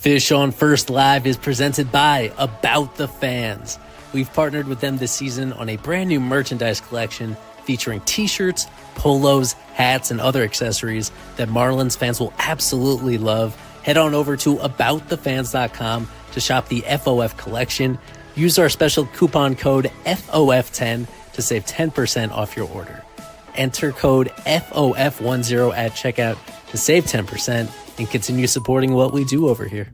Fish on First Live is presented by About the Fans. We've partnered with them this season on a brand new merchandise collection featuring t-shirts, polos, hats, and other accessories that Marlins fans will absolutely love. Head on over to aboutthefans.com to shop the FOF collection. Use our special coupon code FOF10 to save 10% off your order. Enter code FOF10 at checkout to save 10% and continue supporting what we do over here.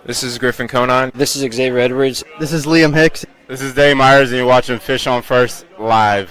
This is Griffin Conan. This is Xavier Edwards. This is Liam Hicks. This is Dave Myers, and you're watching Fish on First Live.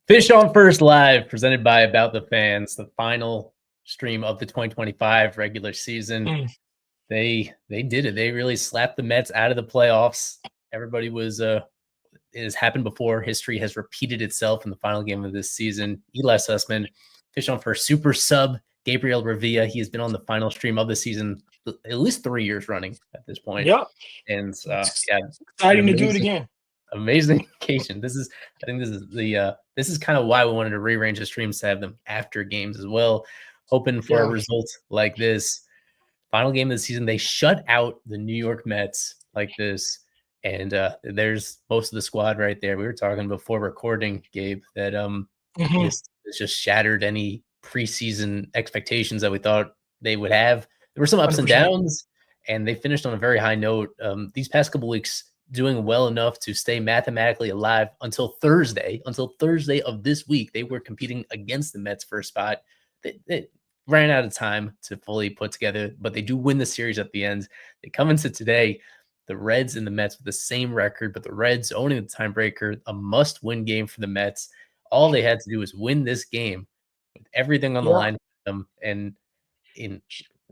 Fish on First Live, presented by About the Fans, the final stream of the 2025 regular season. They did it. They really slapped the Mets out of the playoffs. Everybody was it has happened before. History has repeated itself in the final game of this season. Eli Sussman, Fish on First super sub, Gabriel Revilla. He has been on the final stream of the season at least 3 years running at this point. Yep. And exciting to do it again. Amazing occasion. This is kind of why we wanted to rearrange the streams to have them after games as well, hoping for a result like this. Final game of the season, they shut out the New York Mets like this, and there's most of the squad right there. We were talking before recording, Gabe, that this just shattered any preseason expectations that we thought they would have. There were some ups 100%. And downs, and they finished on a very high note. These past couple weeks, doing well enough to stay mathematically alive until Thursday of this week. They were competing against the Mets for a spot. They ran out of time to fully put together, but they do win the series at the end. They come into today, the Reds and the Mets with the same record, but the Reds owning the tiebreaker, a must-win game for the Mets. All they had to do was win this game with everything on the line for them. And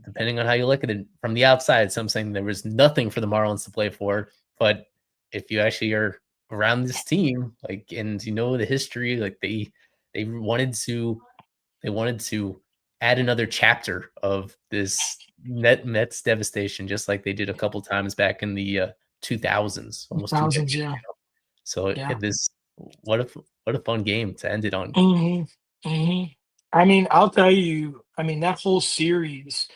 depending on how you look at it from the outside, some saying there was nothing for the Marlins to play for. But if you actually are around this team, and you know the history, they wanted to add another chapter of this Mets devastation, just like they did a couple times back in the 2000s, almost 2000s, yeah. So what a fun game to end it on. I mean, I'll tell you, that whole series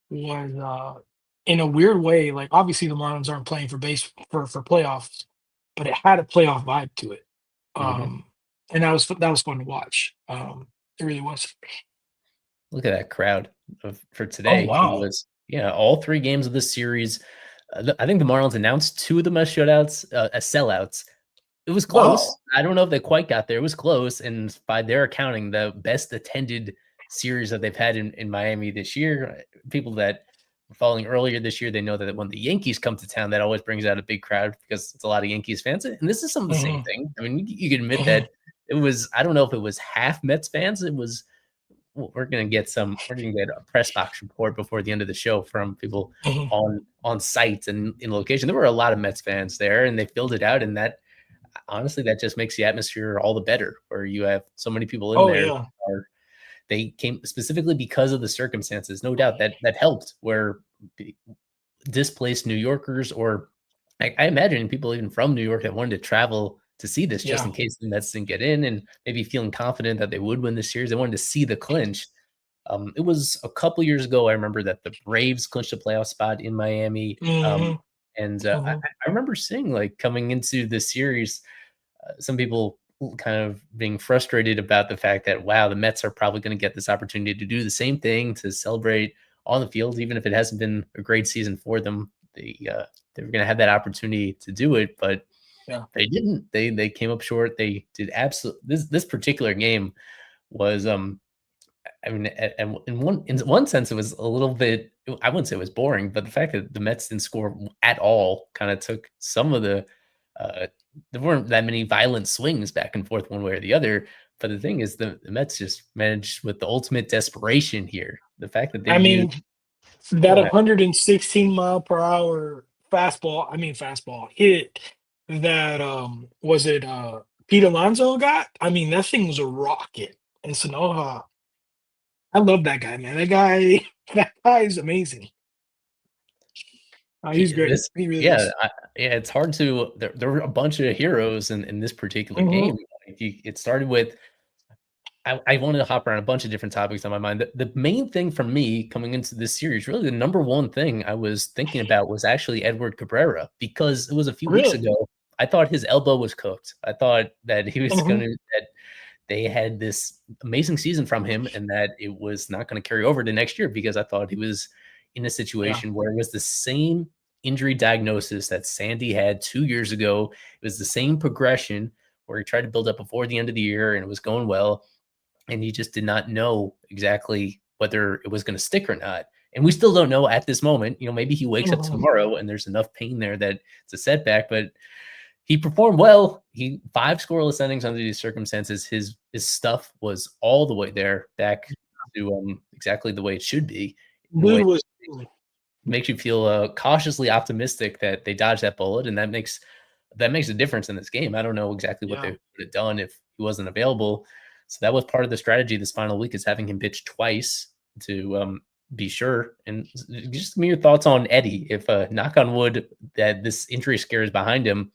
was in a weird way, obviously the Marlins aren't playing for playoffs, but it had a playoff vibe to it. And that was fun to watch. It really was. Look at that crowd for today. Oh, wow. It was, all three games of this series. I think the Marlins announced two of the Mets shutouts as sellouts. It was close. Wow. I don't know if they quite got there. It was close. And by their accounting, the best attended series that they've had in Miami this year. People that following earlier this year, they know that when the Yankees come to town, that always brings out a big crowd because it's a lot of Yankees fans. And this is some of the same thing. I mean, you can admit that it was, I don't know if it was half Mets fans. It was, we're going to get a press box report before the end of the show from people on site and in location. There were a lot of Mets fans there and they filled it out. And that, honestly, that just makes the atmosphere all the better where you have so many people in there. Yeah. They came specifically because of the circumstances. No doubt that helped where displaced New Yorkers, or I imagine people even from New York that wanted to travel to see this just in case the Mets didn't get in and maybe feeling confident that they would win the series. They wanted to see the clinch. It was a couple years ago. I remember that the Braves clinched a playoff spot in Miami. I remember seeing coming into the series, some people kind of being frustrated about the fact that, wow, the Mets are probably going to get this opportunity to do the same thing, to celebrate on the field, even if it hasn't been a great season for them. They were going to have that opportunity to do it, but they didn't. They came up short. They did absolutely. This particular game was, in one sense, it was a little bit, I wouldn't say it was boring, but the fact that the Mets didn't score at all kind of took some of the there weren't that many violent swings back and forth one way or the other. But the thing is, the Mets just managed with the ultimate desperation here. The fact that they that Right. 116 mile per hour fastball hit that was it Pete Alonso got? I mean, that thing was a rocket. And Sonoha, I love that guy, man. That guy that guy is amazing. He's great. This, He really yeah, is. yeah. It's hard to. There were a bunch of heroes in this particular Mhm. game. It started with. I wanted to hop around a bunch of different topics on my mind. The main thing for me coming into this series, really the number one thing I was thinking about was actually Edward Cabrera, because it was a few weeks Really? ago. I thought his elbow was cooked. I thought that he was Mhm. going to that they had this amazing season from him and that it was not going to carry over to next year, because I thought he was in a Yeah. situation where it was the same injury diagnosis that Sandy had 2 years ago. It was the same progression where he tried to build up before the end of the year and it was going well. And he just did not know exactly whether it was going to stick or not. And we still don't know at this moment. Maybe he wakes up Mhm. tomorrow and there's enough pain there that it's a setback, but he performed well. He 5 scoreless innings under these circumstances. His stuff was all the way there, back to exactly the way it should be. In a way Dude was makes you feel cautiously optimistic that they dodged that bullet, and that makes a difference in this game. I don't know exactly what they yeah. would have done if he wasn't available. So that was part of the strategy this final week, is having him pitch twice to be sure. And just give me your thoughts on Eddie. If knock on wood that this injury scare is behind him,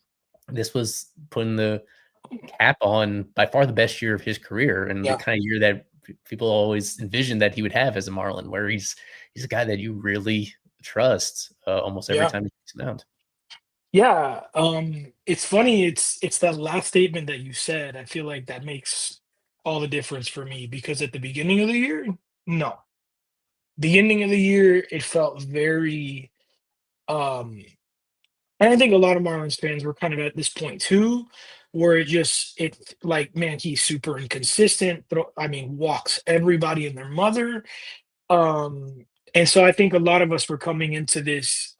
this was putting the cap on by far the best year of his career, and the Yeah. kind of year that people always envisioned that he would have as a Marlin, where he's a guy that you really trust almost every Yeah. time he takes him out. Yeah, it's funny, it's that last statement that you said, I feel like that makes all the difference for me because at the beginning of the year, no. Beginning of the year, it felt very, um and I think a lot of Marlins fans were kind of at this point too, where it like, man, he's super inconsistent, walks everybody and their mother, and so I think a lot of us were coming into this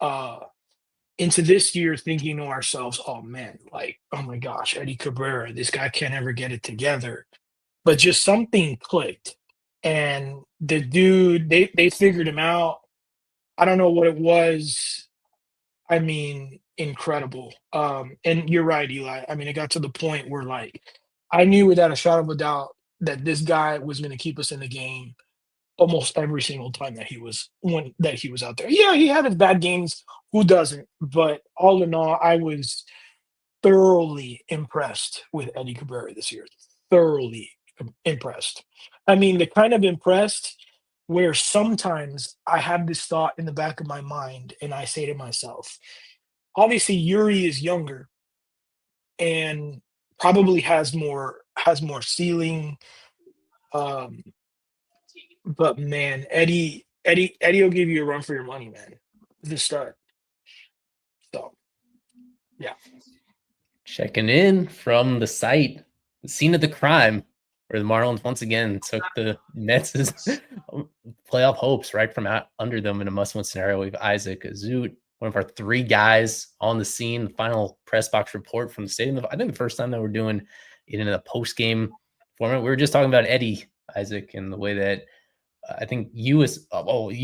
year thinking to ourselves, "Oh man, like, oh my gosh, Eddie Cabrera, this guy can't ever get it together." But just something clicked, and the dude, they figured him out. I don't know what it was. I mean, incredible. And you're right, Eli. I mean, it got to the point where like I knew without a shadow of a doubt that this guy was going to keep us in the game almost every single time that he was out there. Yeah, he had his bad games. Who doesn't? But all in all, I was thoroughly impressed with Eddie Cabrera this year. Thoroughly impressed. I mean, the kind of impressed where sometimes I have this thought in the back of my mind, and I say to myself, obviously Yuri is younger and probably has more ceiling. Um, But man, Eddie will give you a run for your money, man. The start. So yeah. Checking in from the site, the scene of the crime, where the Marlins once again took the Mets' playoff hopes right from out under them in a must-win scenario. We have Isaac Azut, one of our 3 guys on the scene. The final press box report from the stadium. I think the first time that we're doing it in a post-game format. We were just talking about Eddie, Isaac, and the way that I think you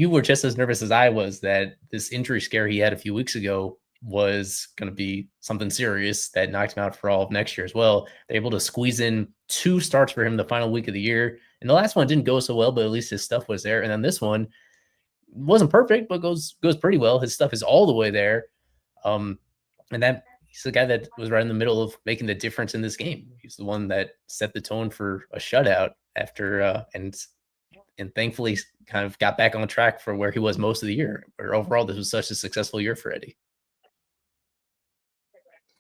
were just as nervous as I was that this injury scare he had a few weeks ago was going to be something serious that knocked him out for all of next year as well. They're able to squeeze in 2 starts for him the final week of the year, and the last one didn't go so well, but at least his stuff was there. And then this one wasn't perfect, but goes pretty well. His stuff is all the way there, and that he's the guy that was right in the middle of making the difference in this game. He's the one that set the tone for a shutout after and thankfully kind of got back on track for where he was most of the year, where overall this was such a successful year for Eddie.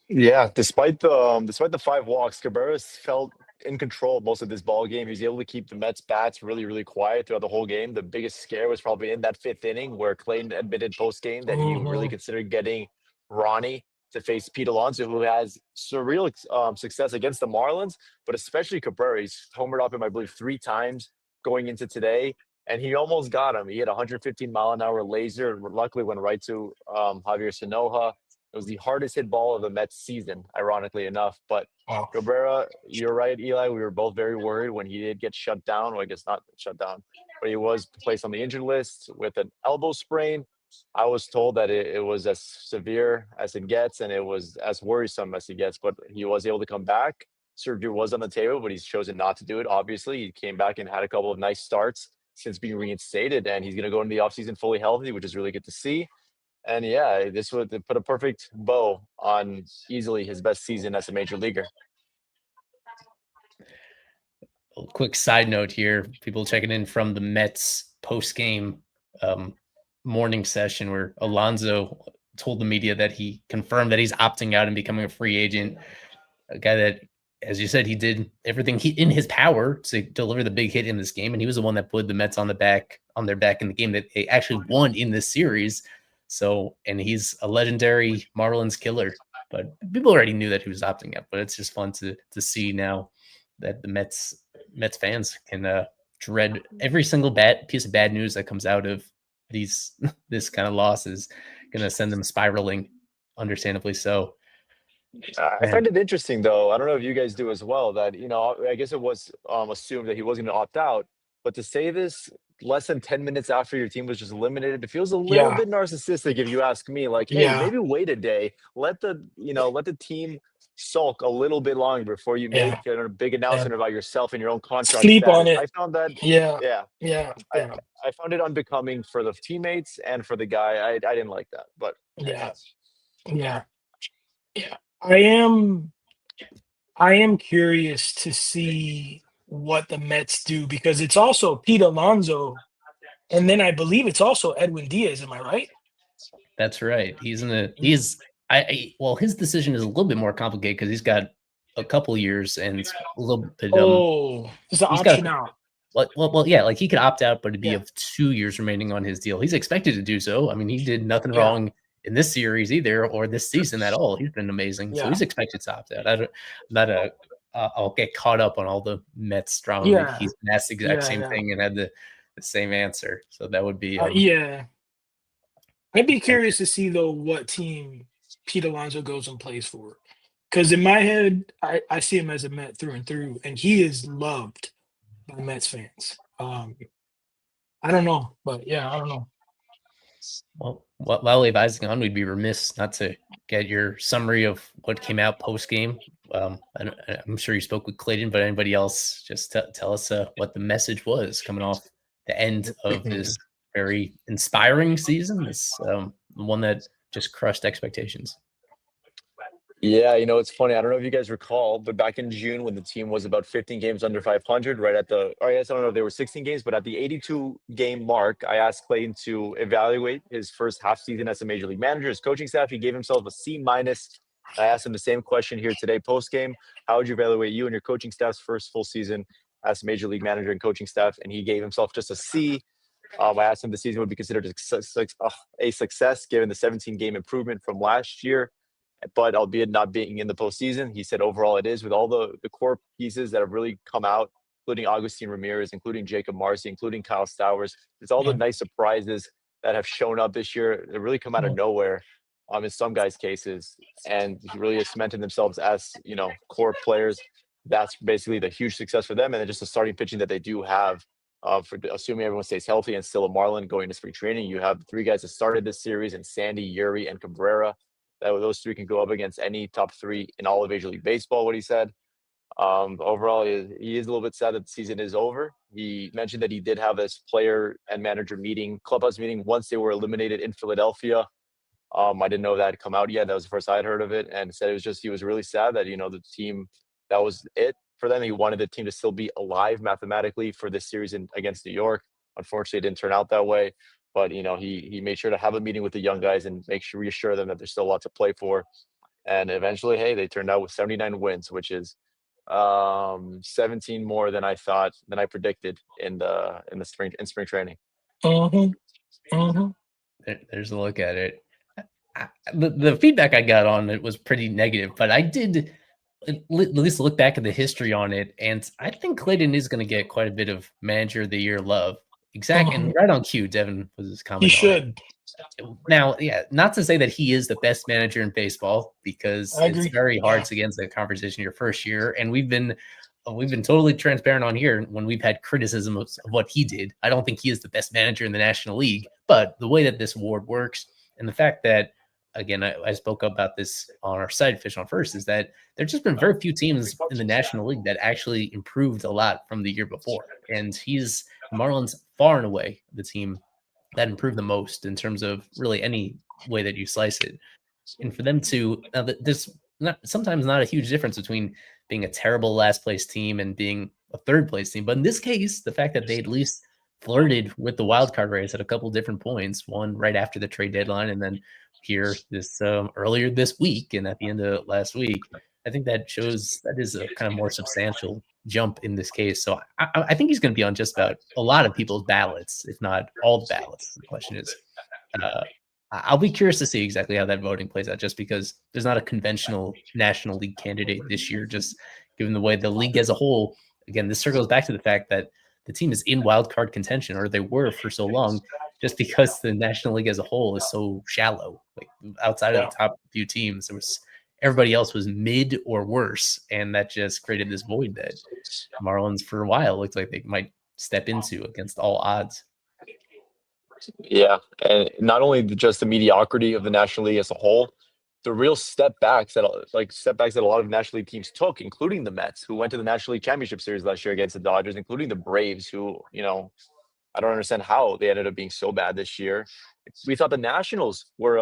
Yeah, despite the 5 walks, Cabrera's felt in control most of this ball game. He was able to keep the Mets bats really, really quiet throughout the whole game. The biggest scare was probably in that 5th inning where Clayton admitted post game that he really Mhm. considered getting Ronnie to face Pete Alonso, who has surreal success against the Marlins, but especially Cabrera. He's homered up him, I believe, 3 times going into today, and he almost got him. He had a 115-mile-an-hour laser, and luckily went right to Javier Sonoja. It was the hardest hit ball of the Mets season, ironically enough. But Wow. Cabrera, you're right, Eli. We were both very worried when he did get shut down. Well, I guess not shut down. but he was placed on the injured list with an elbow sprain. I was told that it was as severe as it gets, and it was as worrisome as it gets, but he was able to come back. Surgery was on the table, but he's chosen not to do it. Obviously, he came back and had a couple of nice starts since being reinstated, and he's going to go into the offseason fully healthy, which is really good to see. And yeah, this would put a perfect bow on easily his best season as a major leaguer. A quick side note here, people checking in from the Mets post-game morning session where Alonso told the media that he confirmed that he's opting out and becoming a free agent. A guy that, as you said, he did everything in his power to deliver the big hit in this game, and he was the one that put the Mets on their back in the game that they actually won in this series. So, and he's a legendary Marlins killer. But people already knew that he was opting out. But it's just fun to see now that the Mets fans can dread every single piece of bad news that comes out of this kind of loss is going to send them spiraling, understandably so. I find it interesting, though. I don't know if you guys do as well, that, I guess it was assumed that he was going to opt out. But to say this less than 10 minutes after your team was just eliminated, it feels a little bit narcissistic if you ask me. Like, hey, maybe wait a day. Let the team sulk a little bit longer before you make a big announcement about yourself and your own contract. Sleep on it. I found that. I found it unbecoming for the teammates and for the guy. I didn't like that, but yeah. I am curious to see what the Mets do, because it's also Pete Alonso, and then I believe it's also Edwin Diaz. Am I right? That's right. His decision is a little bit more complicated because he's got a couple years and it's a little bit. It's an option out. Well, yeah, like he could opt out, but it'd be of 2 years remaining on his deal. He's expected to do so. I mean, he did nothing wrong in this series either, or this season at all. He's been amazing, so he's expected to opt out. I'll get caught up on all the Mets drama. He's asked the exact same thing and had the same answer. So that would be I'd be curious to see though what team Pete Alonso goes and plays for, because in my head I see him as a Met through and through, and he is loved by Mets fans. I don't know, but I don't know. Well, while Levi's on, we'd be remiss not to get your summary of what came out post game. I'm sure you spoke with Clayton, but anybody else, just tell us what the message was coming off the end of this very inspiring season. This one that just crushed expectations. Yeah, it's funny. I don't know if you guys recall, but back in June when the team was about 15 games under 500, right at I guess I don't know if they were 16 games, but at the 82 game mark, I asked Clayton to evaluate his first half season as a major league manager, his coaching staff. He gave himself a C-. I asked him the same question here today post game. How would you evaluate you and your coaching staff's first full season as a major league manager and coaching staff? And he gave himself just a C. I asked him the season would be considered a success given the 17-game improvement from last year, but albeit not being in the postseason. He said overall it is, with all the core pieces that have really come out, including Agustin Ramirez, including Jacob Marcy, including Kyle Stowers. It's all the nice surprises that have shown up this year. They really come out of nowhere in some guys' cases, and he really has cemented themselves as, core players. That's basically the huge success for them. And then just the starting pitching that they do have, for assuming everyone stays healthy and still a Marlin going to spring training. You have 3 guys that started this series, and Sandy, Yuri, and Cabrera. Those 3 can go up against any top 3 in all of Major League Baseball, what he said. Overall, he is a little bit sad that the season is over. He mentioned that he did have this player and manager clubhouse meeting, once they were eliminated in Philadelphia. I didn't know that had come out yet. That was the first I had heard of it, and said he was really sad that, the team, that was it for them. He wanted the team to still be alive mathematically for this series against New York. Unfortunately, it didn't turn out that way. But, he made sure to have a meeting with the young guys and reassure them that there's still a lot to play for. And eventually, hey, they turned out with 79 wins, which is 17 more than I predicted in spring training. There's a look at it. The feedback I got on it was pretty negative, but I did at least look back at the history on it, and I think Clayton is going to get quite a bit of Manager of the Year love. Exactly, and right on cue, Devin was his comment. He should. Now, not to say that he is the best manager in baseball, because it's very hard to get into the conversation your first year, and we've been we've been totally transparent on here when we've had criticism of what he did. I don't think he is the best manager in the National League, but the way that this award works and the fact that, again, I spoke about this on our site, Fish on First, is that there's just been very few teams in the National League that actually improved a lot from the year before. And he's Marlins far and away the team that improved the most in terms of really any way that you slice it. And for them to there's sometimes not a huge difference between being a terrible last place team and being a third place team. But in this case, the fact that they at least flirted with the wild card race at a couple different points, one right after the trade deadline, and then here this earlier this week and at the end of last week, I think that shows that is a kind of more substantial jump in this case. So I think he's going to be on just about a lot of people's ballots, if not all the ballots. The question is, I'll be curious to see exactly how that voting plays out, just because there's not a conventional National League candidate this year, just given the way the league as a whole. Again, this circles back to the fact that the team is in wild card contention, or they were for so long, just because the National League as a whole is so shallow. Like outside of the top few teams, everybody else was mid or worse, and that just created this void that Marlins for a while looked like they might step into against all odds. Yeah, and not only just the mediocrity of the National League as a whole, the real setbacks that a lot of National League teams took, including the Mets, who went to the National League Championship Series last year against the Dodgers, including the Braves, who, I don't understand how they ended up being so bad this year. We thought the Nationals were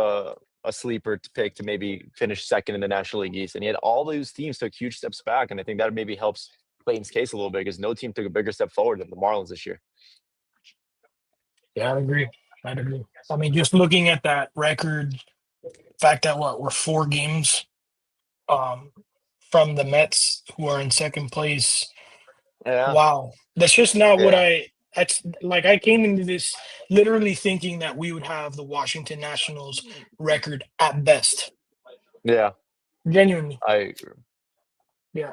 a sleeper to pick to maybe finish second in the National League East, and yet all those teams took huge steps back, and I think that maybe helps Clayton's case a little bit because no team took a bigger step forward than the Marlins this year. Yeah, I'd agree. I mean, just looking at that record, fact that we're 4 games from the Mets, who are in second place. Yeah. Wow. That's just not what that's like. I came into this literally thinking that we would have the Washington Nationals record at best. Yeah. Genuinely. I agree. Yeah.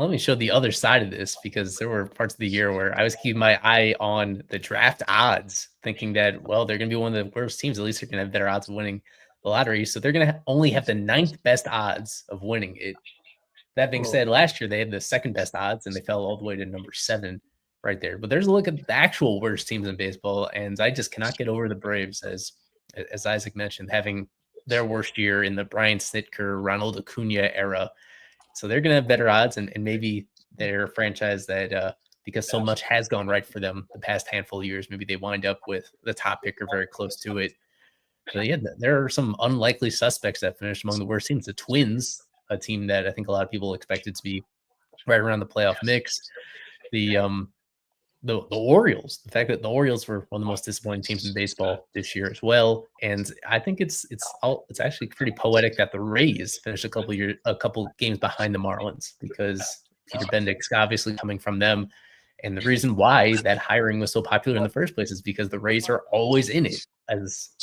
Let me show the other side of this, because there were parts of the year where I was keeping my eye on the draft odds, thinking that, well, they're going to be one of the worst teams. At least they're going to have better odds of winning the lottery. So they're going to only have the 9th best odds of winning it. That being said, last year they had the 2nd best odds and they fell all the way to number 7 right there. But there's a look at the actual worst teams in baseball, and I just cannot get over the Braves, as Isaac mentioned, having their worst year in the Brian Snitker, Ronald Acuna era. So they're going to have better odds, and maybe they're a franchise that, because so much has gone right for them the past handful of years, maybe they wind up with the top pick or very close to it. So yeah, there are some unlikely suspects that finished among the worst teams. The Twins, a team that I think a lot of people expected to be right around the playoff mix. The Orioles, the fact that the Orioles were one of the most disappointing teams in baseball this year as well, and I think it's actually pretty poetic that the Rays finished a couple games behind the Marlins, because Peter Bendix obviously coming from them, and the reason why that hiring was so popular in the first place is because the Rays are always in it,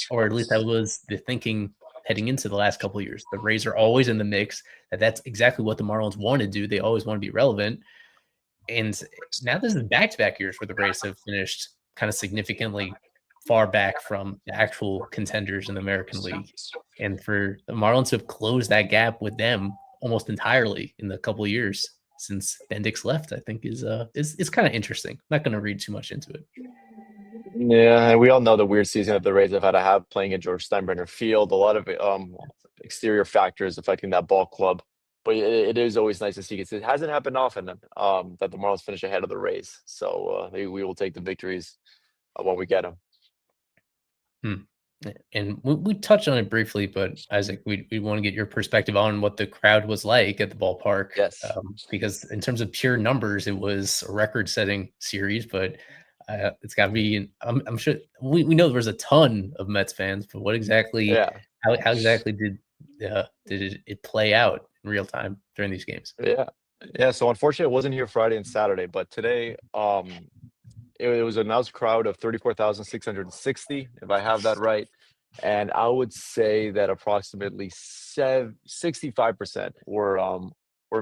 or at least that was the thinking heading into the last couple of years. The Rays are always in the mix. That's exactly what the Marlins want to do. They always want to be relevant. And now this is back-to-back years where the Rays have finished kind of significantly far back from the actual contenders in the American League. And for the Marlins to have closed that gap with them almost entirely in the couple of years since Bendix left, I think is kind of interesting. I'm not going to read too much into it. Yeah, and we all know the weird season that the Rays have had to have playing at George Steinbrenner Field. A lot of exterior factors affecting that ball club. But it is always nice to see, because it hasn't happened often that the Marlins finish ahead of the Rays. So we will take the victories when we get them. And we touched on it briefly, but Isaac, we want to get your perspective on what the crowd was like at the ballpark. Yes. Because in terms of pure numbers, it was a record-setting series, but it's got to be. I'm sure we know there was a ton of Mets fans, but what exactly? Yeah. How exactly did it play out in real time during these games? Yeah. So unfortunately, it wasn't here Friday and Saturday, but today, it was an announced crowd of 34,660, if I have that right, and I would say that approximately 65% were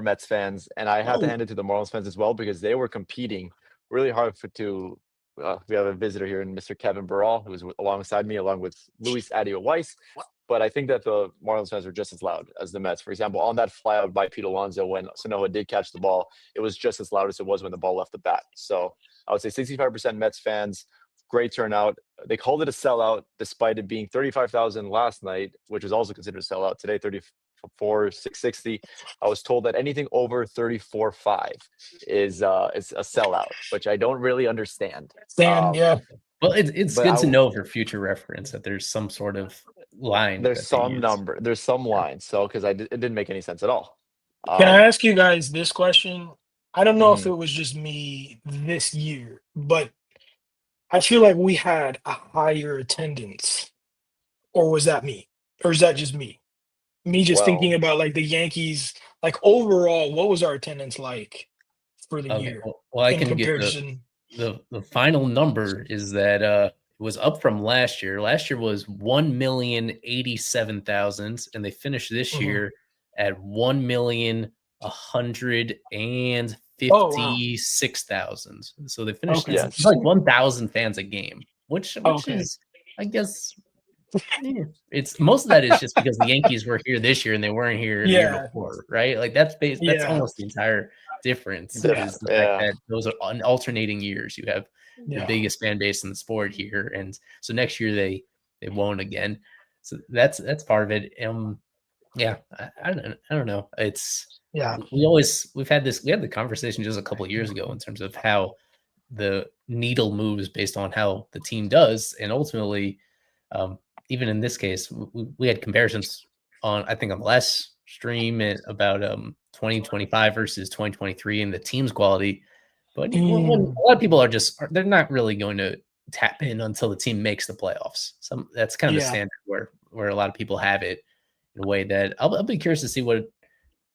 Mets fans, and I have to hand it to the Marlins fans as well, because they were competing really hard to we have a visitor here in Mr. Kevin Burrell, who's alongside me, along with Luis Adio Weiss. But I think that the Marlins fans were just as loud as the Mets. For example, on that flyout by Pete Alonso, when Sanoa did catch the ball, it was just as loud as it was when the ball left the bat. So I would say 65% Mets fans, great turnout. They called it a sellout, despite it being 35,000 last night, which was also considered a sellout. Today, 34,660. I was told that anything over 34.5 is a sellout, which I don't really understand. Yeah. Well, it's But good to know for future reference that there's some sort of line. there's that they some use. number, there's some line. So because it didn't make any sense at all. Can I ask you guys this question? I don't know if Mhm. it was just me this year, but I feel like we had a higher attendance. Or was that me? Or is that just me? Me just thinking Well, about like the Yankees, like overall, what was our attendance like for the Okay, year well, I in can get comparison? the final number is that it was up from last year. Last year was 1,087,000, and they finished this Mhm. year at 1,156,000. Oh wow. So they finished Okay. it's like 1,000 fans a game, which Okay. is, I guess, it's most of that is just because the Yankees were here this year and they weren't here the year Yeah. before, right? Like that's Yeah. almost the entire difference Yeah. is the fact that those are alternating years. You have the Yeah. biggest fan base in the sport here, and so next year they won't again. So that's part of it. Yeah, I don't know. It's Yeah. we had the conversation just a couple of years ago in terms of how the needle moves based on how the team does, and ultimately, even in this case, we had comparisons on I think on the last stream about 2025 versus 2023 and the team's quality. But when Mm, a lot of people they're not really going to tap in until the team makes the playoffs. That's kind of a yeah. standard where a lot of people have it in a way that I'll be curious to see what.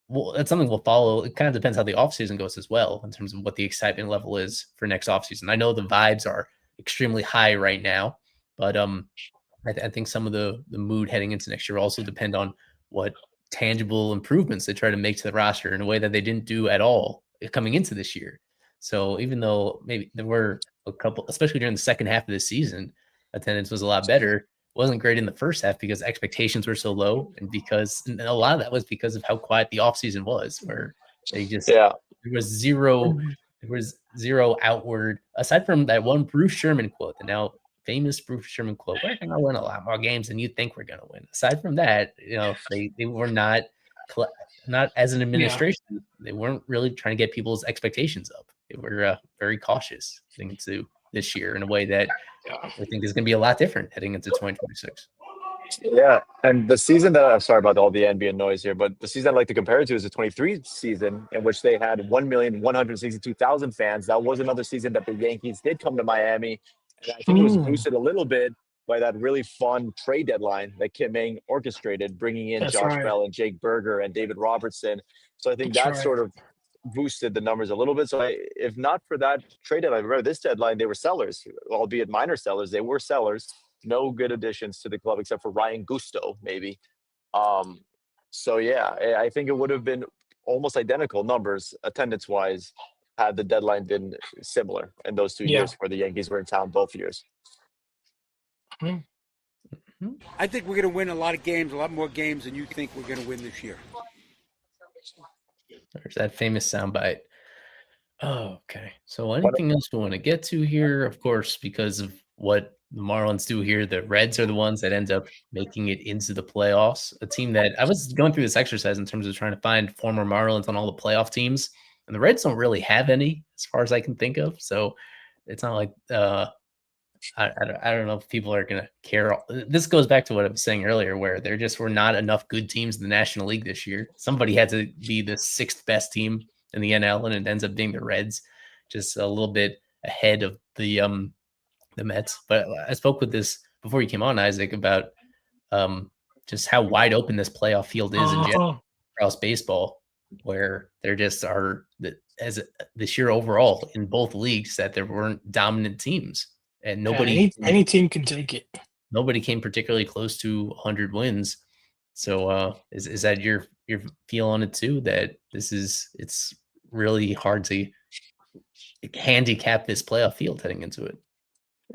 Well, that's something we'll follow. It kind of depends how the offseason goes as well in terms of what the excitement level is for next offseason. I know the vibes are extremely high right now, but I think some of the mood heading into next year will also depend on what tangible improvements they try to make to the roster in a way that they didn't do at all coming into this year. So even though maybe there were a couple, especially during the second half of the season, attendance was a lot better. Wasn't great in the first half because expectations were so low, and a lot of that was because of how quiet the offseason was, where they just Yeah. there was zero outward aside from that one Bruce Sherman quote, the now famous Bruce Sherman quote, "We're going to win a lot more games than you think we're going to win." Aside from that, they were not as an Yeah. administration, they weren't really trying to get people's expectations up. They were very cautious heading into this year in a way that Yeah. I think is going to be a lot different heading into 2026. Yeah, and the season that I'm sorry about all the ambient noise here, but the season I'd like to compare it to is the 23 season, in which they had 1,162,000 fans. That was another season that the Yankees did come to Miami, and I think it was Mm, boosted a little bit by that really fun trade deadline that Kim Ng orchestrated, bringing in that's Josh right. Bell and Jake Berger and David Robertson. So I think That's that right. sort of boosted the numbers a little bit. So if not for that trade deadline, remember this deadline, they were sellers, albeit minor sellers. They were sellers. No good additions to the club except for Ryan Gusto, maybe. Um, so yeah, I think it would have been almost identical numbers attendance wise had the deadline been similar in those 2 Yeah. years where the Yankees were in town both years. Mm. I think we're going to win a lot of games, a lot more games than you think we're going to win this year. There's that famous soundbite. Oh, okay. So anything else we want to get to here? Of course, because of what the Marlins do here, the Reds are the ones that end up making it into the playoffs. A team that I was going through this exercise in terms of trying to find former Marlins on all the playoff teams, and the Reds don't really have any, as far as I can think of. So it's not like I don't know if people are going to care. This goes back to what I was saying earlier, where there just were not enough good teams in the National League this year. Somebody had to be the sixth best team in the NL, and it ends up being the Reds, just a little bit ahead of the Mets. But I spoke with this before you came on, Isaac, about just how wide open this playoff field is in general Uh-huh. across baseball, where there just are this year overall in both leagues that there weren't dominant teams. And Yeah, any team can take it. nobody came particularly close to 100 wins. So is that your feel on it too? That it's really hard to handicap this playoff field heading into it.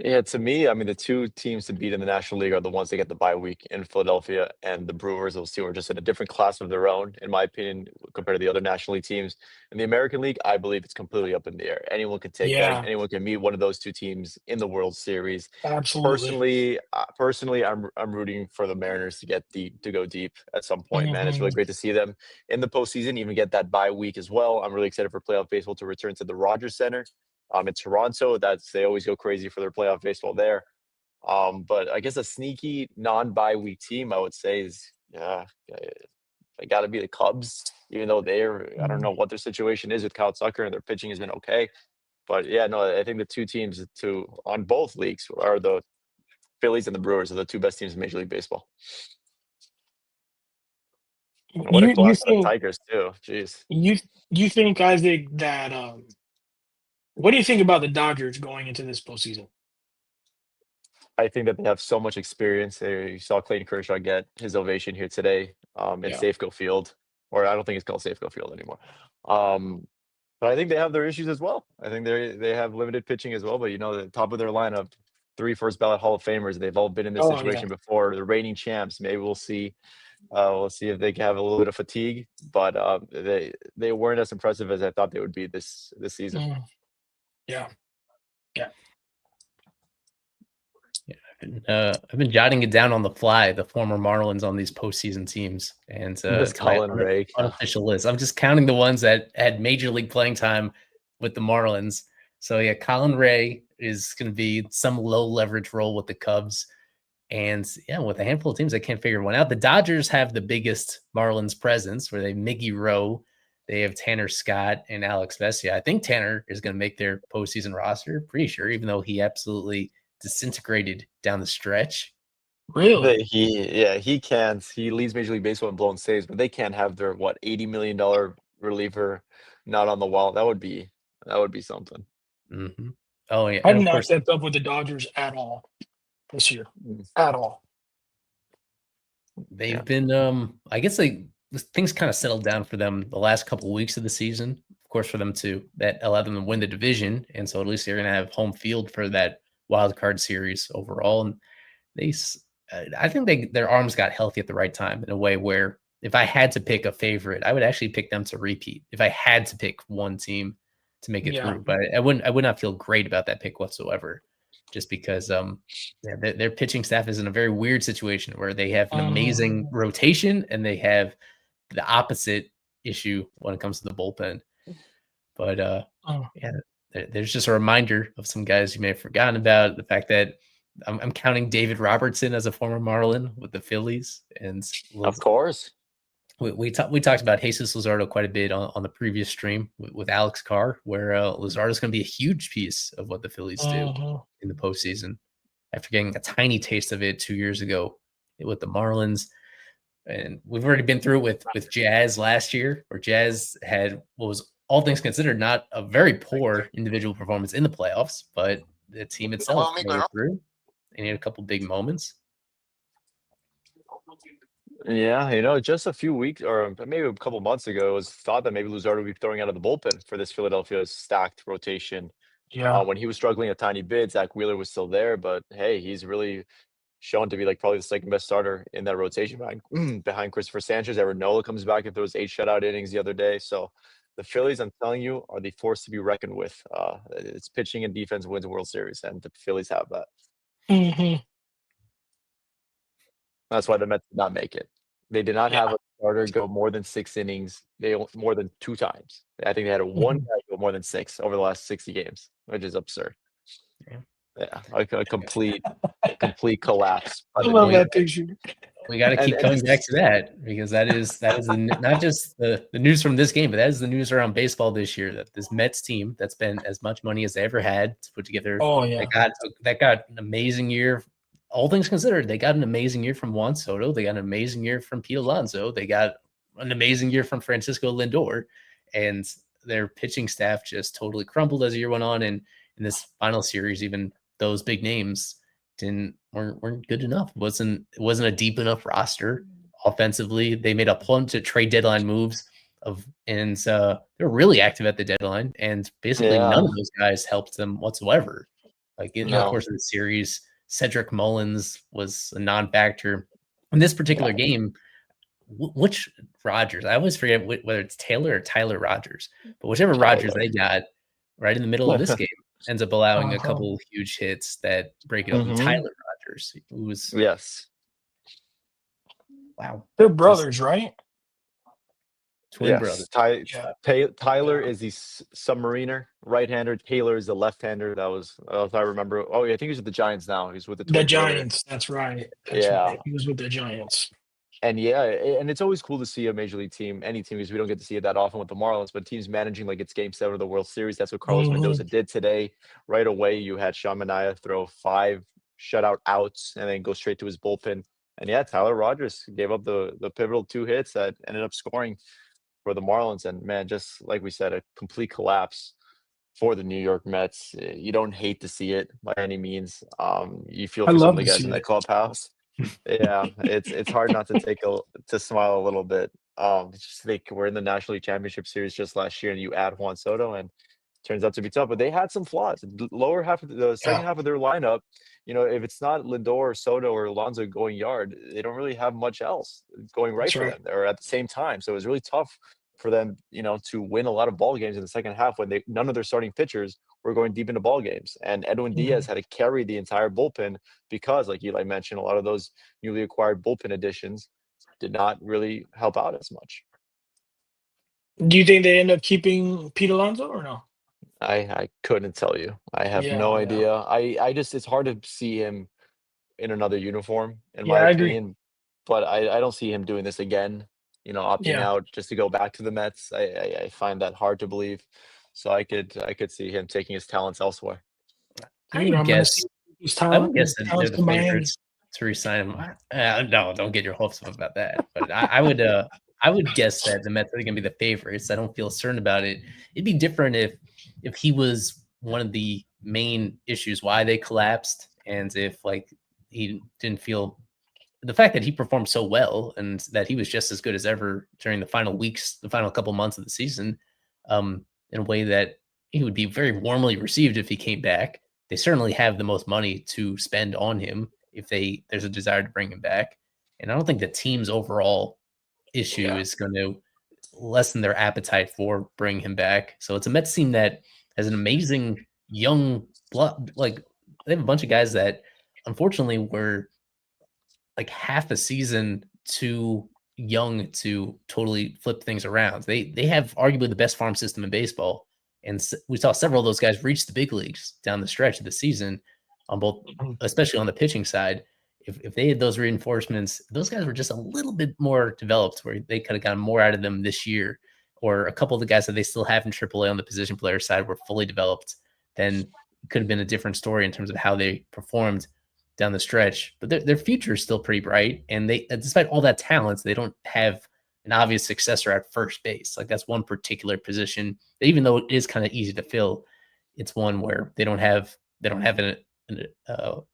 Yeah, to me, I mean, the two teams to beat in the National League are the ones that get the bye week in Philadelphia and the Brewers. Those two are just in a different class of their own, in my opinion, compared to the other National League teams. In the American League, I believe it's completely up in the air. Anyone can take Yeah, anyone can meet one of those two teams in the World Series. absolutely. Personally, I'm rooting for the Mariners to get to go deep at some point. Man, it's Mhm. really great to see them in the postseason, even get that bye week as well. I'm really excited for playoff baseball to return to the Rogers Center in Toronto. They always go crazy for their playoff baseball there. But I guess a sneaky non-bye week team I would say is they got to be the Cubs, even though I don't Mm. know what their situation is with Kyle Tucker and their pitching has been okay. But yeah, no, I think the two teams on both leagues are the Phillies and the Brewers are the two best teams in Major League Baseball. And what a You class of the think Tigers too. Jeez. you you think, Isaac, that what do you think about the Dodgers going into this postseason? I think that they have so much experience. You saw Clayton Kershaw get his ovation here today in Yeah. Safeco Field, or I don't think it's called Safeco Field anymore. But I think they have their issues as well. I think they have limited pitching as well. But the top of their lineup, three first ballot Hall of Famers. They've all been in this Oh yeah. situation before. The reigning champs. Maybe we'll see. We'll see if they can have a little bit of fatigue. But they weren't as impressive as I thought they would be this season. Mm. Yeah. Yeah. I've been jotting it down on the fly, the former Marlins on these postseason teams, and This it's my Colin Ray. unofficial list. I'm just counting the ones that had major league playing time with the Marlins. So yeah, Colin Ray is going to be some low leverage role with the Cubs, and yeah, with a handful of teams, I can't figure one out. The Dodgers have the biggest Marlins presence, where they have Miggy Rowe, they have Tanner Scott and Alex Vesia. I think Tanner is going to make their postseason roster. Pretty sure, even though he absolutely disintegrated down the stretch. Really? He can't. He leads Major League Baseball in blown saves, but they can't have their $80 million reliever not on the wall. That would be something. Mm-hmm. Oh yeah, I and did of not course kept up with the Dodgers at all this year. Mm, At all. they've Yeah. been. I guess things kind of settled down for them the last couple of weeks of the season. Of course, for them that allowed them to win the division, and so at least they're going to have home field for that wild card series overall. And I think their arms got healthy at the right time in a way where if I had to pick a favorite, I would actually pick them to repeat. If I had to pick one team to make it Yeah. through, but I would not feel great about that pick whatsoever, just because their pitching staff is in a very weird situation where they have an amazing rotation and they have the opposite issue when it comes to the bullpen. But yeah, there's just a reminder of some guys you may have forgotten about. The fact that I'm counting David Robertson as a former Marlin with the Phillies, and Of course. we talked about Jesus Luzardo quite a bit on the previous stream with Alex Carr, where Luzardo is going to be a huge piece of what the Phillies do in the postseason after getting a tiny taste of it 2 years ago with the Marlins. And we've already been through it with Jazz last year, where Jazz had what was, all things considered, not a very poor individual performance in the playoffs, but the team itself made it through and had a couple big moments. Yeah, just a few weeks or maybe a couple months ago, it was thought that maybe Luzardo would be throwing out of the bullpen for this Philadelphia stacked rotation. Yeah. When he was struggling a tiny bit, Zach Wheeler was still there, but hey, he's really shown to be like probably the second best starter in that rotation behind Christopher Sanchez. Aaron Nola comes back after those 8 shutout innings the other day. So the Phillies, I'm telling you, are the force to be reckoned with. It's pitching and defense wins a World Series, and the Phillies have that. Mm-hmm. That's why the Mets did not make it. They did not Yeah. have a starter go more than 6 innings. More than 2 times. I think they had one guy go more than 6 over the last 60 games, which is absurd. Yeah, a complete collapse. I love that picture. We got to keep coming back to that, because that is not just the news from this game, but that is the news around baseball this year, that this Mets team that spent as much money as they ever had to put together. Oh yeah. That got an amazing year. All things considered, they got an amazing year from Juan Soto. They got an amazing year from Pete Alonso. They got an amazing year from Francisco Lindor, and their pitching staff just totally crumbled as the year went on. And in this final series, even those big names weren't good enough. It wasn't a deep enough roster offensively. They made a bunch of trade deadline moves and they're really active at the deadline, and basically none of those guys helped them whatsoever. Like in the No. course of the series, Cedric Mullins was a non-factor in this particular game. Which Rogers? I always forget whether it's Taylor or Tyler Rogers, but whichever Rogers they got right in the middle of this game ends up allowing a couple huge hits that break it up. And Tyler Rogers, who was wow, They're brothers, right? Twin brothers. Tyler is the submariner, right-hander. Taylor is the left-hander. That was, if I remember. Oh, yeah, I think he's with the Giants now. He's with the Twins. Giants. That's right. That's right. He was with the Giants. And and it's always cool to see a major league team, any team, because we don't get to see it that often with the Marlins, but teams managing like it's Game 7 of the World Series. That's what Carlos Mendoza did today. Right away, you had Sean Manaea throw 5 shutout outs and then go straight to his bullpen. And Tyler Rogers gave up the pivotal 2 hits that ended up scoring for the Marlins. And man, just like we said, a complete collapse for the New York Mets. You don't hate to see it by any means. You feel for some of the guys in the clubhouse. It's hard not to smile a little bit. Just think we're in the National League Championship Series just last year, and you add Juan Soto, and it turns out to be tough. But they had some flaws. The lower half of the second half of their lineup, if it's not Lindor or Soto or Alonso going yard, they don't really have much else going right for them. Or at the same time, so it was really tough for them, to win a lot of ball games in the second half when none of their starting pitchers were going deep into ball games. And Edwin Diaz had to carry the entire bullpen because, like Eli mentioned, a lot of those newly acquired bullpen additions did not really help out as much. Do you think they end up keeping Pete Alonso or no? I couldn't tell you. I have no idea. I just, it's hard to see him in another uniform, in my opinion. But I don't see him doing this again. Opting out just to go back to the Mets. I find that hard to believe. So I could see him taking his talents elsewhere. I would guess that they're the favorites to resign him. No, don't get your hopes up about that. But I would guess that the Mets are going to be the favorites. I don't feel certain about it. It'd be different if he was one of the main issues why they collapsed, and if he didn't feel the fact that he performed so well and that he was just as good as ever during the final couple months of the season, in a way that he would be very warmly received if he came back. They certainly have the most money to spend on him if there's a desire to bring him back. And I don't think the team's overall issue is going to lessen their appetite for bringing him back. So it's a Mets team that has an amazing young blood. Like, they have a bunch of guys that unfortunately were like half a season too young to totally flip things around. They have arguably the best farm system in baseball. And we saw several of those guys reach the big leagues down the stretch of the season on both, especially on the pitching side. If they had those reinforcements, those guys were just a little bit more developed where they could have gotten more out of them this year. Or a couple of the guys that they still have in AAA on the position player side were fully developed, then it could have been a different story in terms of how they performed down the stretch. But their future is still pretty bright. And they, despite all that talent, they don't have an obvious successor at first base. Like, that's one particular position that, even though it is kind of easy to fill, it's one where they don't have an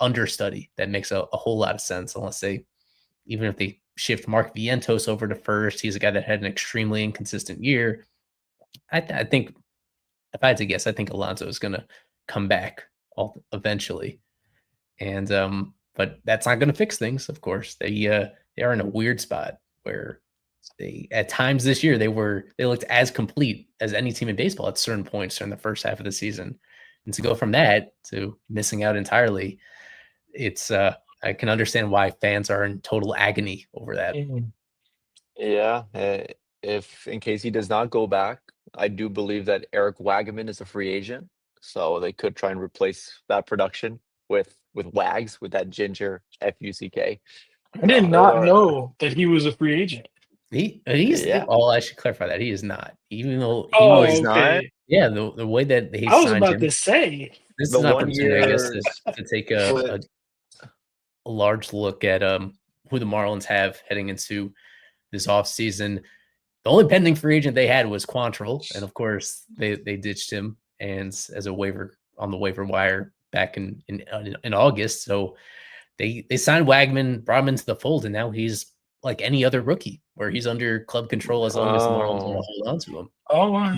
understudy that makes a whole lot of sense, unless even if they shift Mark Vientos over to first. He's a guy that had an extremely inconsistent year. I think, if I had to guess, I think Alonso is going to come back eventually. And but that's not going to fix things, of course. They are in a weird spot where they, at times this year, they looked as complete as any team in baseball at certain points during the first half of the season. And to go from that to missing out entirely, it's I can understand why fans are in total agony over that. Yeah, if in case he does not go back, I do believe that Eric Wagman is a free agent, so they could try and replace that production with Wags, with that ginger FUCK. I did not know that he was a free agent. He's well, I should clarify that he is not, even though he was not. Yeah, the way that he I was signed about him, to say this is an opportunity, I guess, to take a large look at who the Marlins have heading into this offseason. The only pending free agent they had was Quantrill, and of course they ditched him and as a waiver on the waiver wire back in August. So they signed Wagman, brought him into the fold, and now he's like any other rookie, where he's under club control as long as the Marlins want to hold on to him. Oh, wow.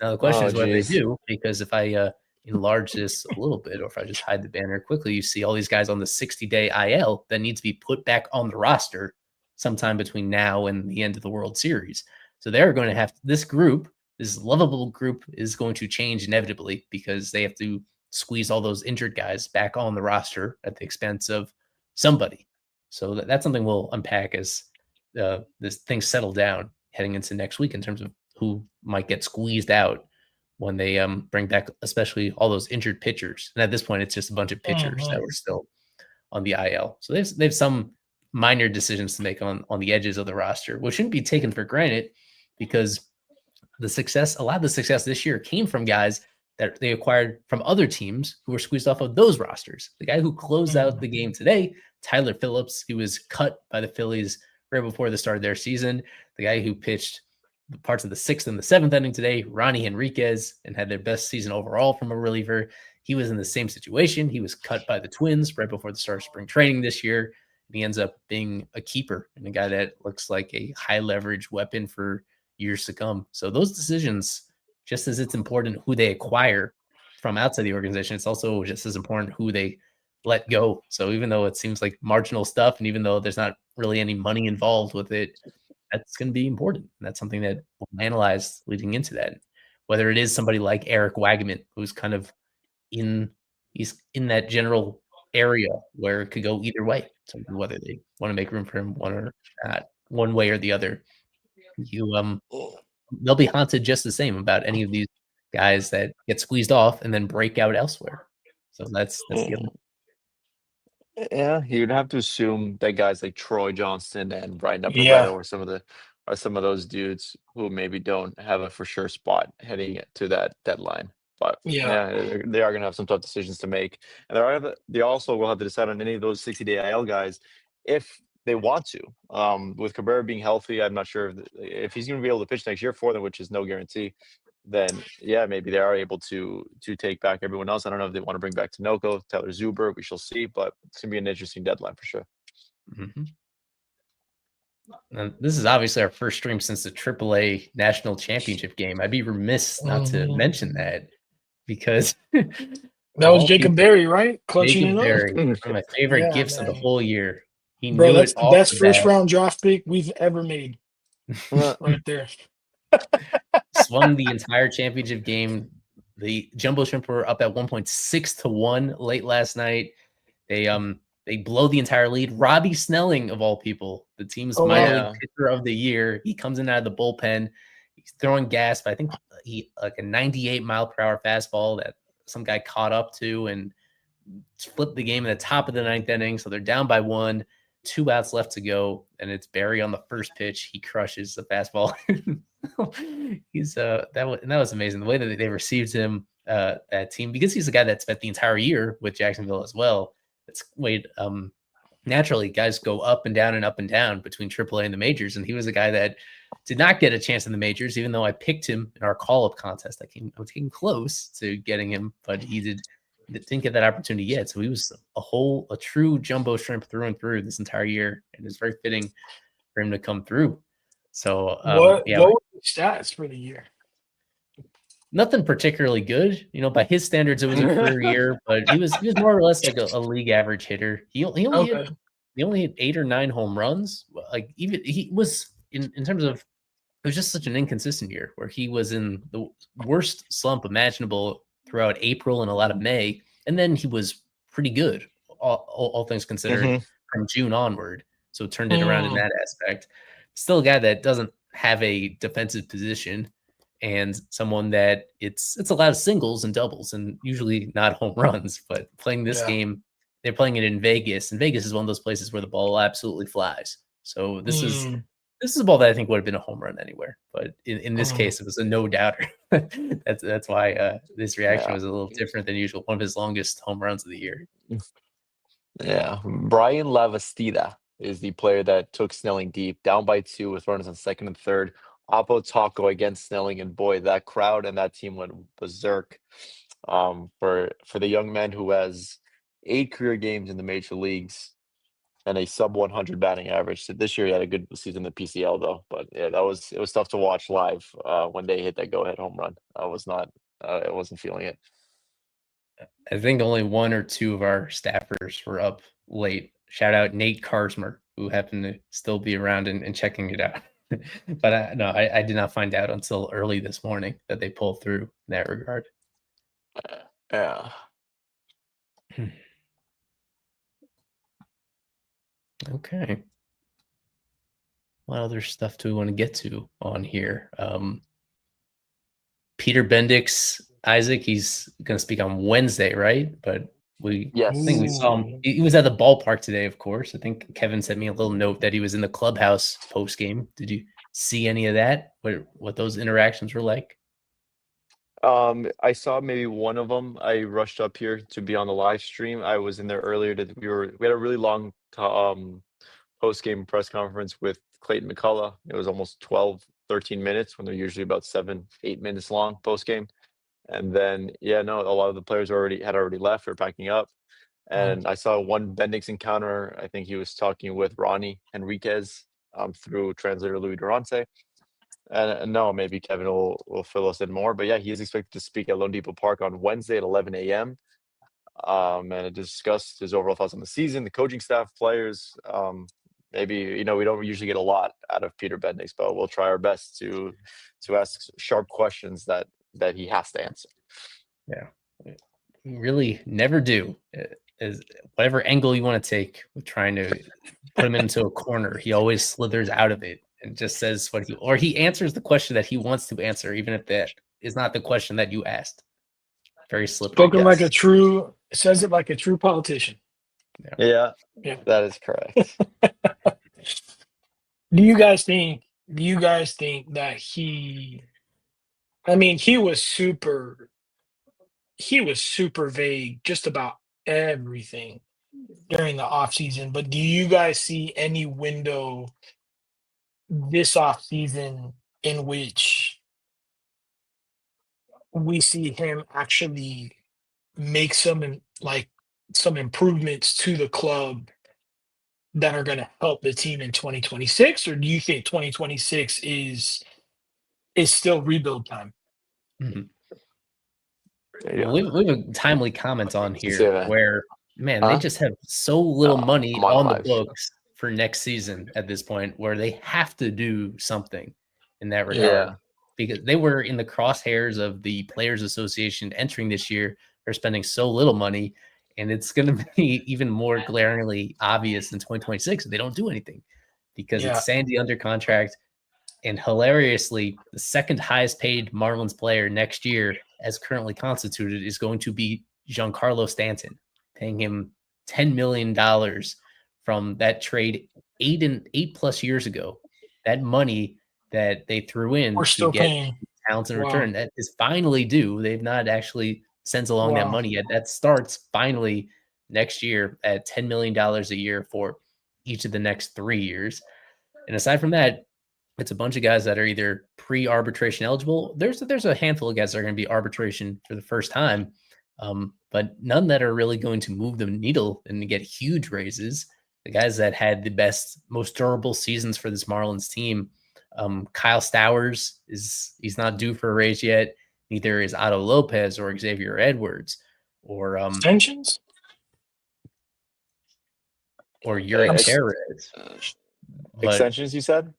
Now the question is what they do, because if I enlarge this a little bit, or if I just hide the banner quickly, you see all these guys on the 60-day IL that need to be put back on the roster sometime between now and the end of the World Series. So they're going to have this group, this lovable group, is going to change inevitably because they have to squeeze all those injured guys back on the roster at the expense of somebody. So that's something we'll unpack as this thing settle down heading into next week in terms of who might get squeezed out when they bring back, especially all those injured pitchers. And at this point, it's just a bunch of pitchers that were still on the IL. So they've some minor decisions to make on the edges of the roster, which shouldn't be taken for granted because a lot of the success this year came from guys that they acquired from other teams who were squeezed off of those rosters. The guy who closed out the game today, Tyler Phillips, he was cut by the Phillies right before the start of their season. The guy who pitched the parts of the 6th and the 7th inning today, Ronnie Henriquez, and had their best season overall from a reliever. He was in the same situation. He was cut by the Twins right before the start of spring training this year. And he ends up being a keeper and a guy that looks like a high leverage weapon for years to come. So those decisions, just as it's important who they acquire from outside the organization, it's also just as important who they let go. So even though it seems like marginal stuff, and even though there's not really any money involved with it, that's going to be important. And that's something that we'll analyze leading into that. Whether it is somebody like Eric Wagman, who's kind of he's in that general area where it could go either way. So whether they want to make room for him one way or the other. They'll be haunted just the same about any of these guys that get squeezed off and then break out elsewhere. So that's the other. Yeah, you'd have to assume that guys like Troy Johnston and Brian Nepomuceno are some of those dudes who maybe don't have a for sure spot heading to that deadline. But yeah, they are going to have some tough decisions to make, and they also will have to decide on any of those 60-day IL guys if they want to. With Cabrera being healthy, I'm not sure if he's going to be able to pitch next year for them, which is no guarantee. Then yeah, maybe they are able to take back everyone else. I don't know if they want to bring back Tinoco, Taylor Zuber. We shall see, but it's gonna be an interesting deadline for sure. Mm-hmm. And this is obviously our first stream since the AAA National Championship game. I'd be remiss not to mention that because that was Jacob Berry, right? Clutching Jacob Berry, one of my favorite gifts of the whole year. That's the best first round draft pick we've ever made. Right there. Swung the entire championship game. The Jumbo Shrimp were up at 1.6-1 late last night. They blow the entire lead. Robbie Snelling, of all people, the team's minor league pitcher of the year. He comes in out of the bullpen. He's throwing gas, but I think he like a 98-mile-per-hour fastball that some guy caught up to and flipped the game in the top of the 9th inning. So they're down by 1. 2 outs left to go, and it's Barry on the first pitch. He crushes the fastball. That was amazing. The way that they received him, that team, because he's a guy that spent the entire year with Jacksonville as well. It's naturally guys go up and down between AAA and the majors, and he was a guy that did not get a chance in the majors, even though I picked him in our call-up contest. I was getting close to getting him, but he didn't get that opportunity yet. So he was a true Jumbo Shrimp through and through this entire year, and it's very fitting for him to come through. So what were the stats for the year? Nothing particularly good, by his standards. It was a career year, but he was more or less like a league average hitter. He only hit 8 or 9 home runs. Like even he was in terms of, it was just such an inconsistent year where he was in the worst slump imaginable throughout April and a lot of May, and then he was pretty good, all things considered, from June onward. So it turned it around in that aspect. Still a guy that doesn't have a defensive position, and someone that it's a lot of singles and doubles, and usually not home runs. But playing this game, they're playing it in Vegas, and Vegas is one of those places where the ball absolutely flies. So this is a ball that I think would have been a home run anywhere, but in this case, it was a no doubter. that's why this reaction was a little different than usual. One of his longest home runs of the year. Yeah, Brian Lavastida is the player that took Snelling deep, down by 2 with runners on 2nd and 3rd. Oppo Taco against Snelling, and boy, that crowd and that team went berserk. For the young man who has 8 career games in the major leagues and a sub 100 batting average. So this year he had a good season in the PCL though, but yeah, it was tough to watch live when they hit that go ahead home run. I wasn't feeling it. I think only one or two of our staffers were up late. Shout out Nate Karsmer, who happened to still be around and checking it out. But no, I did not find out until early this morning that they pulled through in that regard. Yeah. Okay. What other stuff do we want to get to on here? Peter Bendix, Isaac, he's going to speak on Wednesday, right? But I think we saw him. He was at the ballpark today, of course. I think Kevin sent me a little note that he was in the clubhouse post game. Did you see any of that? What those interactions were like? I saw maybe one of them. I rushed up here to be on the live stream. I was in there earlier. We had a really long post game press conference with Clayton McCullough. It was almost 12, 13 minutes when they're usually about 7, 8 minutes long post game. And then a lot of the players had already left or packing up. And I saw one Bendix encounter. I think he was talking with Ronnie Henriquez through translator Louis Durante. And no, maybe Kevin will fill us in more. But yeah, he is expected to speak at Lone Depot Park on Wednesday at 11 a.m. And discuss his overall thoughts on the season, the coaching staff, players. Maybe we don't usually get a lot out of Peter Bendix, but we'll try our best to ask sharp questions that he has to answer. Yeah, we really never do. Is whatever angle you want to take with trying to put him into a corner, he always slithers out of it and just says he answers the question that he wants to answer, even if that is not the question that you asked. Very slippery. Spoken like a true, says it like a true politician. Yeah, that is correct. Do you guys think that he was super vague just about everything during the offseason, but do you guys see any window this offseason in which we see him actually make some improvements to the club that are going to help the team in 2026, or do you think 2026 is still rebuild time? Mm-hmm. Well, we have a timely comment on here where, man, they just have so little money on the books for next season at this point where they have to do something in that regard because they were in the crosshairs of the Players Association entering this year. They're spending so little money, and it's going to be even more glaringly obvious in 2026 if they don't do anything because it's Sandy under contract. And hilariously, the second highest paid Marlins player next year, as currently constituted, is going to be Giancarlo Stanton, paying him $10 million from that trade 8+ years ago. That money that they threw in to get talents in return, that is finally due. They've not actually sent along that money yet. That starts finally next year at $10 million a year for each of the next 3 years. And aside from that, it's a bunch of guys that are either pre-arbitration eligible. There's a handful of guys that are going to be arbitration for the first time, but none that are really going to move the needle and get huge raises. The guys that had the best, most durable seasons for this Marlins team, Kyle Stowers he's not due for a raise yet. Neither is Otto Lopez or Xavier Edwards or extensions or Yuri Perez. Extensions, you said?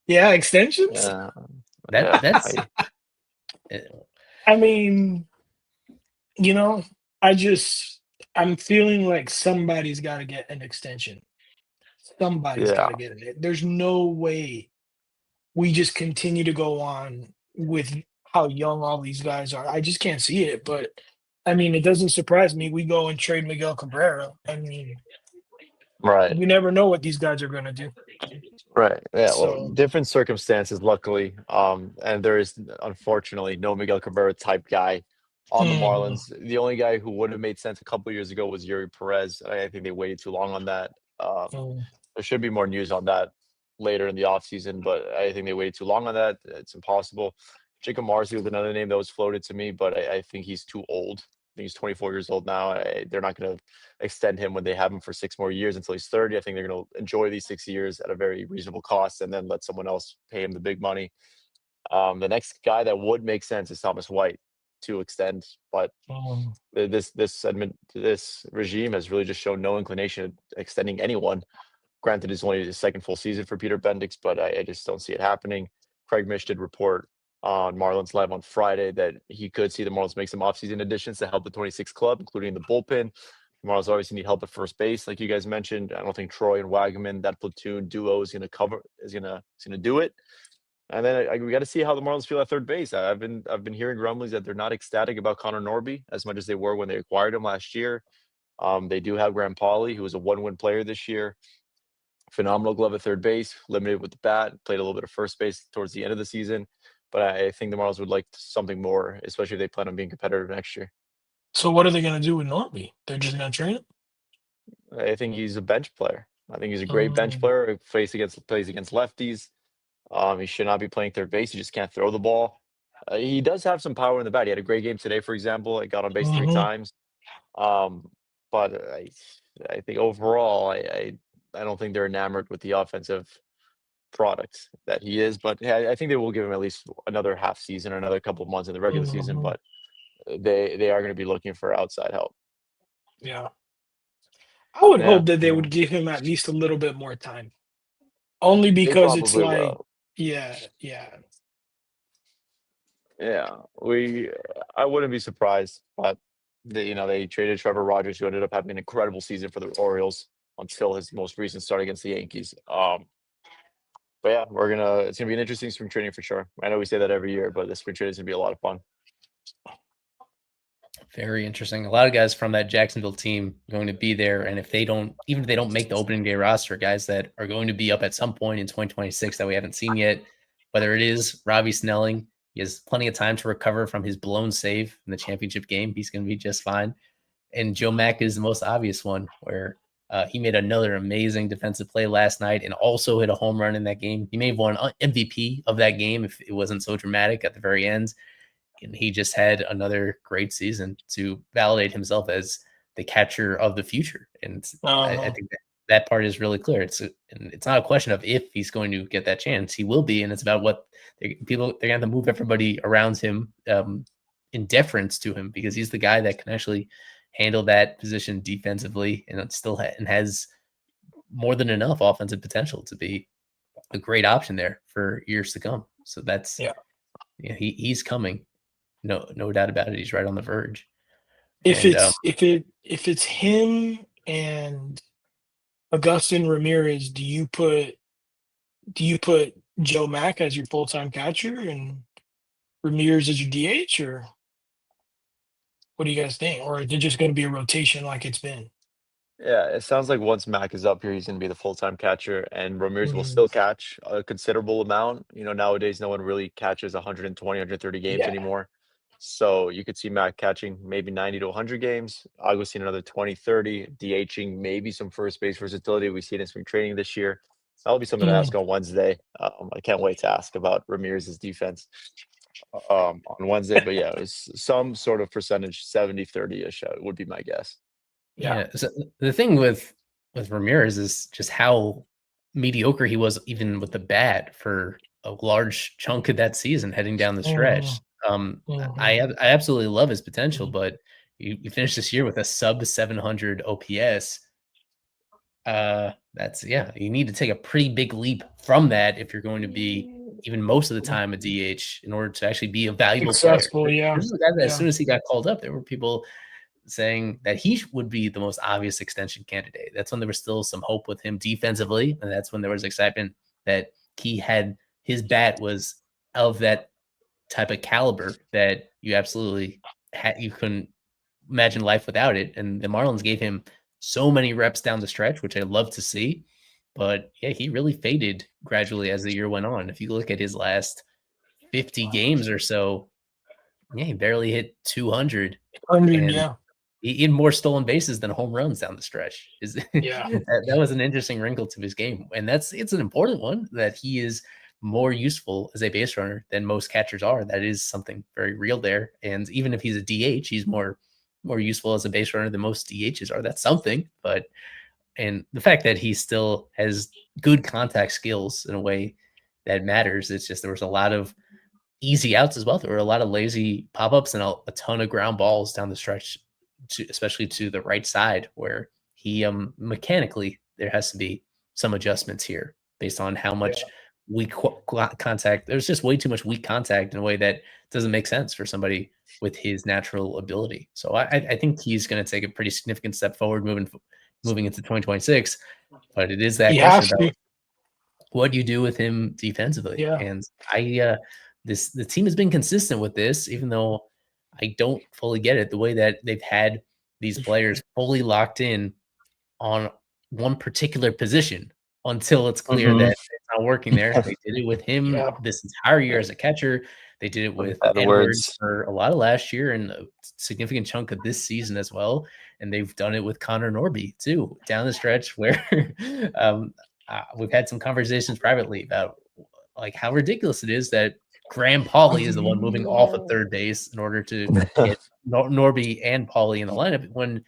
Yeah, extensions. That's. I mean, I'm feeling like somebody's got to get an extension. Somebody's got to get it. There's no way we just continue to go on with how young all these guys are. I just can't see it. But I mean, it doesn't surprise me. We go and trade Miguel Cabrera. I mean, you never know what these guys are going to do. Right. Yeah. Well, different circumstances, luckily. And there is unfortunately no Miguel Cabrera type guy on the Marlins. The only guy who would have made sense a couple of years ago was Yuri Perez. I think they waited too long on that. There should be more news on that later in the offseason, but I think they waited too long on that. It's impossible. Jacob Marcy was another name that was floated to me, but I think he's too old. I think he's 24 years old now. They're not going to extend him when they have him for 6 more years until he's 30. I think they're going to enjoy these 6 years at a very reasonable cost and then let someone else pay him the big money. The next guy that would make sense is Thomas White. to extend. But this regime has really just shown no inclination of extending anyone. Granted, it's only his second full season for Peter Bendix, but I just don't see it happening. Craig Mish did report on Marlins Live on Friday that he could see the Marlins make some offseason additions to help the 26 club, including the bullpen. The Marlins obviously need help at first base, like you guys mentioned. I don't think Troy and Wagaman, that platoon duo, is going to do it. And then we got to see how the Marlins feel at third base. I've been hearing rumblings that they're not ecstatic about Connor Norby as much as they were when they acquired him last year. They do have Graham Pauley, who was a 1-win player this year. Phenomenal glove at third base, limited with the bat, played a little bit of first base towards the end of the season. But I think the Marlins would like something more, especially if they plan on being competitive next year. So what are they going to do with Norby? They're just going to train him? I think he's a bench player. I think he's a great bench player. He plays against lefties. He should not be playing third base. He just can't throw the ball. He does have some power in the bat. He had a great game today, for example. He got on base 3 times. But I think overall, I don't think they're enamored with the offensive product that he is. But I think they will give him at least another half season or another couple of months in the regular season. But they are going to be looking for outside help. Yeah. I would hope that they would give him at least a little bit more time. Only because it's like, yeah. I wouldn't be surprised, but they traded Trevor Rogers, who ended up having an incredible season for the Orioles until his most recent start against the Yankees. But yeah, it's gonna be an interesting spring training for sure. I know we say that every year, but the spring training is gonna be a lot of fun. Very interesting. A lot of guys from that Jacksonville team going to be there, and if they don't make the opening day roster, guys that are going to be up at some point in 2026 that we haven't seen yet. Whether it is Robbie Snelling, he has plenty of time to recover from his blown save in the championship game. He's going to be just fine. And Joe Mack is the most obvious one, where he made another amazing defensive play last night and also hit a home run in that game. He may have won MVP of that game if it wasn't so dramatic at the very end. And he just had another great season to validate himself as the catcher of the future. And I think that part is really clear. It's not a question of if he's going to get that chance. He will be, and it's about what they're going to have to move everybody around him in deference to him, because he's the guy that can actually handle that position defensively and has more than enough offensive potential to be a great option there for years to come. So that's he's coming. No doubt about it. He's right on the verge. If it's him and Agustin Ramirez, do you put Joe Mack as your full-time catcher and Ramirez as your DH, or what do you guys think? Or is it just going to be a rotation like it's been? Yeah, it sounds like once Mack is up here, he's going to be the full-time catcher, and Ramirez will still catch a considerable amount. Nowadays, no one really catches 120, 130 games anymore. So you could see Mack catching maybe 90 to 100 games. Augustine another 20, 30, DHing, maybe some first base versatility. We've seen in spring training this year. That'll be something to ask on Wednesday. I can't wait to ask about Ramirez's defense on Wednesday. But yeah, it's some sort of percentage, 70-30-ish would be my guess. Yeah. So the thing with Ramirez is just how mediocre he was, even with the bat, for a large chunk of that season heading down the stretch. I absolutely love his potential, but you finish this year with a sub 700 OPS. You need to take a pretty big leap from that if you're going to be even most of the time a DH in order to actually be a valuable player. This is a guy that as soon as he got called up, there were people saying that he would be the most obvious extension candidate. That's when there was still some hope with him defensively, and that's when there was excitement that his bat was of that type of caliber that you absolutely you couldn't imagine life without it. And the Marlins gave him so many reps down the stretch, which I love to see. But yeah, he really faded gradually as the year went on. If you look at his last 50 games or so, he barely hit 200. He had more stolen bases than home runs down the stretch. That was an interesting wrinkle to his game. And it's an important one, that he is more useful as a base runner than most catchers are. That is something very real there. And even if he's a DH, he's more useful as a base runner than most DHs are. That's something. And the fact that he still has good contact skills in a way that matters. It's just there was a lot of easy outs as well. There were a lot of lazy pop-ups and a ton of ground balls down the stretch, especially to the right side, where he mechanically there has to be some adjustments here based on how much weak contact. There's just way too much weak contact in a way that doesn't make sense for somebody with his natural ability. So I think he's going to take a pretty significant step forward moving into 2026. But it is that He question has about to. what you do with him defensively. Yeah. And the team has been consistent with this, even though I don't fully get it. The way that they've had these players fully locked in on one particular position until it's clear that it's not working there. They did it with him this entire year as a catcher. They did it with Edwards for a lot of last year and a significant chunk of this season as well. And they've done it with Connor Norby too, down the stretch where we've had some conversations privately about like how ridiculous it is that Graham Pauley is the one moving off of third base in order to get Norby and Pauley in the lineup, when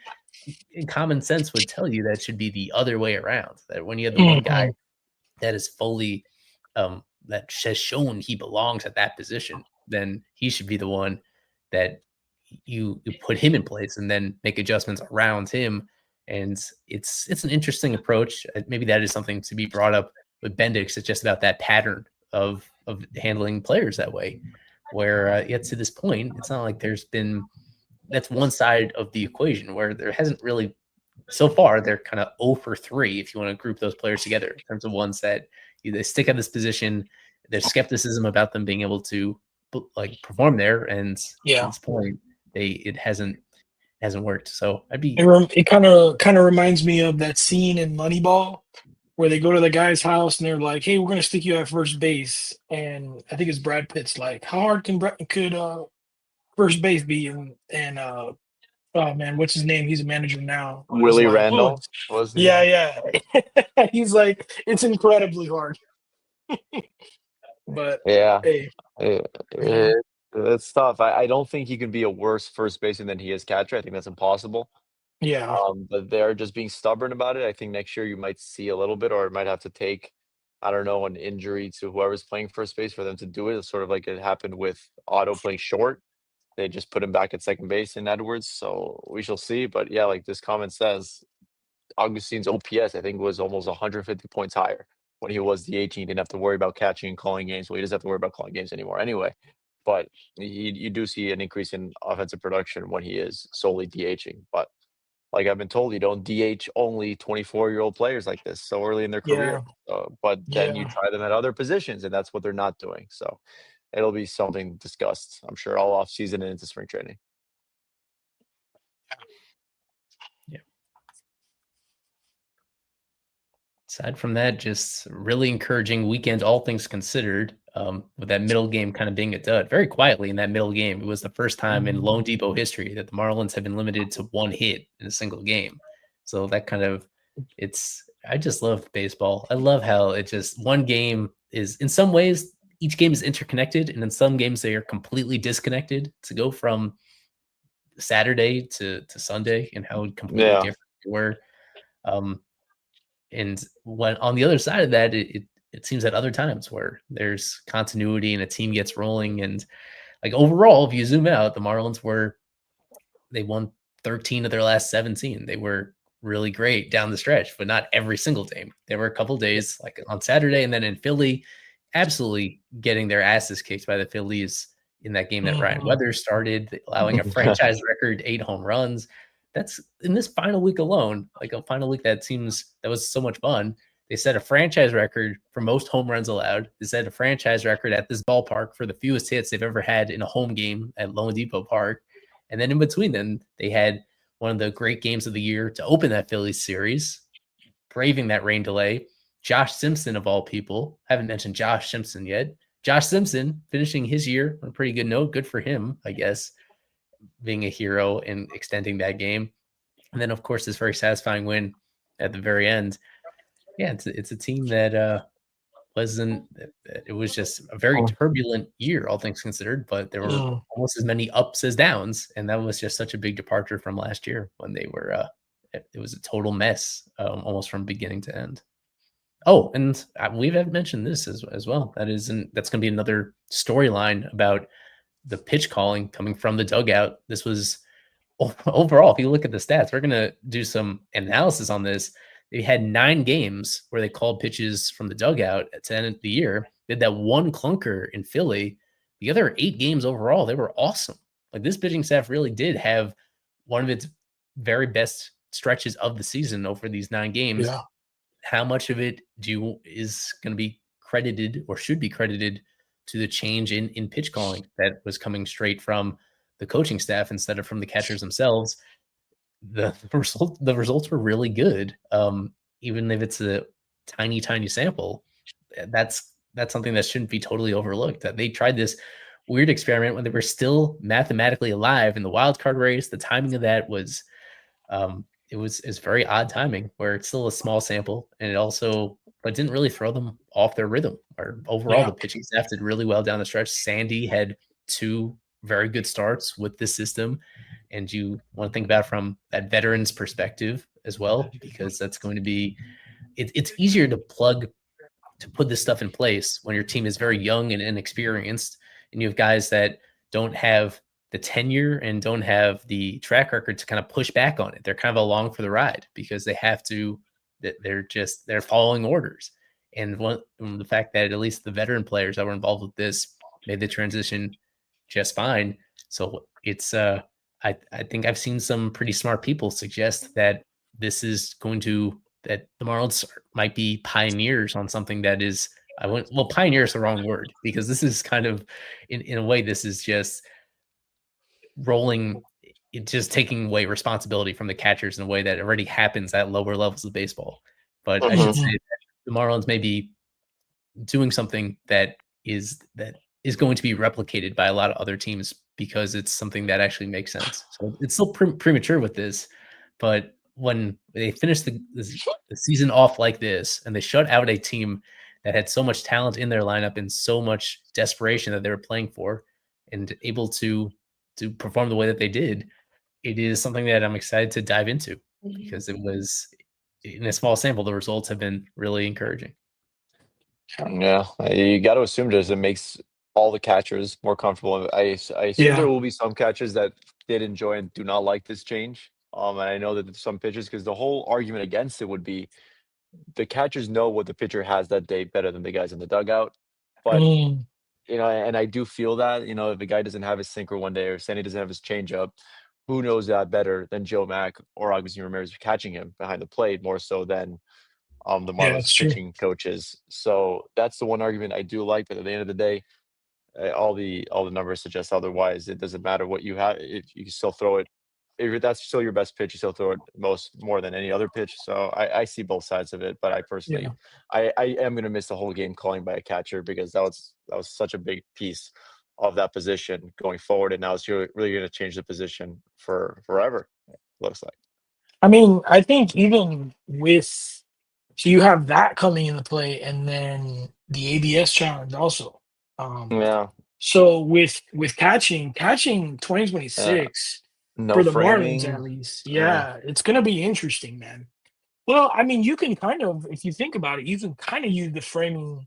common sense would tell you that should be the other way around. That when you have the one guy that is fully that has shown he belongs at that position, then he should be the one that you put him in place and then make adjustments around him. And it's an interesting approach. Maybe that is something to be brought up with Bendix. It's just about that pattern of handling players that way, where yet to this point, it's not like there's been, that's one side of the equation where there hasn't really, so far, they're kind of 0 for 3 if you want to group those players together in terms of ones that they stick at this position. There's skepticism about them being able to like perform there, and to this point, it hasn't worked. So it kind of reminds me of that scene in Moneyball where they go to the guy's house and they're like, "Hey, we're gonna stick you at first base," and I think it's Brad Pitt's like, "How hard could first base be?" And oh man, what's his name? He's a manager now. Willie like, Randall was he? Yeah. He's like, it's incredibly hard. But hey, it's tough. I don't think he can be a worse first baseman than he is catcher. I think that's impossible. yeah, But they're just being stubborn about it. I think next year you might see a little bit, or it might have to take, I don't know, an injury to whoever's playing first base for them to do it. It's sort of like it happened with Otto playing short. They just put him back at second base in Edwards. So we shall see. But yeah, like this comment says, Augustine's OPS, I think, was almost 150 points higher when he was the 18. He didn't have to worry about catching and calling games. Well, he doesn't have to worry about calling games anymore anyway. But you do see an increase in offensive production when he is solely DHing. But like I've been told, you don't DH only 24-year-old players like this so early in their career. But then you try them at other positions, and that's what they're not doing. So it'll be something discussed, I'm sure, all off season and into spring training. Yeah. Aside from that, just really encouraging weekend, all things considered, with that middle game kind of being a dud. Very quietly in that middle game, it was the first time in Lone Depot history that the Marlins have been limited to one hit in a single game. So that kind of, I just love baseball. I love how it just, one game is, in some ways, each game is interconnected, and in some games they are completely disconnected. To go from Saturday to Sunday and how completely different they were. And when on the other side of that, it seems at other times where there's continuity and a team gets rolling. And like overall, if you zoom out, the Marlins they won 13 of their last 17. They were really great down the stretch, but not every single game. There were a couple days like on Saturday and then in Philly, absolutely getting their asses kicked by the Phillies in that game that Ryan Weathers started, allowing a franchise record 8 home runs. That's in this final week alone, like a final week that was so much fun. They set a franchise record for most home runs allowed. They set a franchise record at this ballpark for the fewest hits they've ever had in a home game at Lone Depot Park. And then in between them, they had one of the great games of the year to open that Phillies series, braving that rain delay. Josh Simpson, of all people, haven't mentioned Josh Simpson yet. Josh Simpson finishing his year on a pretty good note. Good for him, I guess, being a hero and extending that game. And then, of course, this very satisfying win at the very end. Yeah, it's a team that it was just a very turbulent year, all things considered, but there were almost as many ups as downs. And that was just such a big departure from last year when they were, it was a total mess, almost from beginning to end. Oh, and we've mentioned this as well. That's going to be another storyline about the pitch calling coming from the dugout. This was overall, if you look at the stats, we're going to do some analysis on this. They had 9 games where they called pitches from the dugout at the end of the year. They had that one clunker in Philly. The other 8 games overall, they were awesome. Like, this pitching staff really did have one of its very best stretches of the season over these 9 games. Yeah. How much of it is going to be credited or should be credited to the change in pitch calling that was coming straight from the coaching staff instead of from the catchers themselves? The results were really good. Even if it's a tiny sample, that's something that shouldn't be totally overlooked. That they tried this weird experiment when they were still mathematically alive in the wild card race. The timing of that was it's very odd timing where it's still a small sample, and but didn't really throw them off their rhythm. Or overall, the pitching staff did really well down the stretch. Sandy had 2 very good starts with this system, and you want to think about it from that veteran's perspective as well, because that's going to be it's easier to put this stuff in place when your team is very young and inexperienced, and you have guys that don't have the tenure and don't have the track record to kind of push back on it. They're kind of along for the ride because they have to. They're following orders. And the fact that at least the veteran players that were involved with this made the transition just fine. So it's I think I've seen some pretty smart people suggest that this is going to that the Marlins might be pioneers on something that is pioneer is the wrong word, because this is kind of in a way this is just just taking away responsibility from the catchers in a way that already happens at lower levels of baseball. But I should say that the Marlins may be doing something that is going to be replicated by a lot of other teams because it's something that actually makes sense. So it's still premature with this, but when they finish the season off like this and they shut out a team that had so much talent in their lineup and so much desperation that they were playing for, and able to perform the way that they did, it is something that I'm excited to dive into, because it was in a small sample. The results have been really encouraging. Yeah, you got to assume just it makes all the catchers more comfortable. I assume there will be some catchers that did enjoy and do not like this change. And I know that some pitchers, because the whole argument against it would be the catchers know what the pitcher has that day better than the guys in the dugout. But and I do feel that, if a guy doesn't have his sinker one day or Sandy doesn't have his changeup, who knows that better than Joe Mack or Agustin Ramirez catching him behind the plate more so than the Marlins pitching coaches. So that's the one argument I do like. But at the end of the day, all the numbers suggest otherwise. It doesn't matter what you have; if you can still throw it. If that's still your best pitch, you still throw it more than any other pitch. So I see both sides of it. But I personally, I am going to miss the whole game calling by a catcher, because that was such a big piece of that position going forward, and now it's really going to change the position for forever. It looks like. I mean, I think even with so you have that coming into play, and then the ABS challenge also. Yeah. So with catching 2026 No for the framing. Marlins at least, it's gonna be interesting, man. Well, I mean, you can kind of, if you think about it, you can kind of use the framing.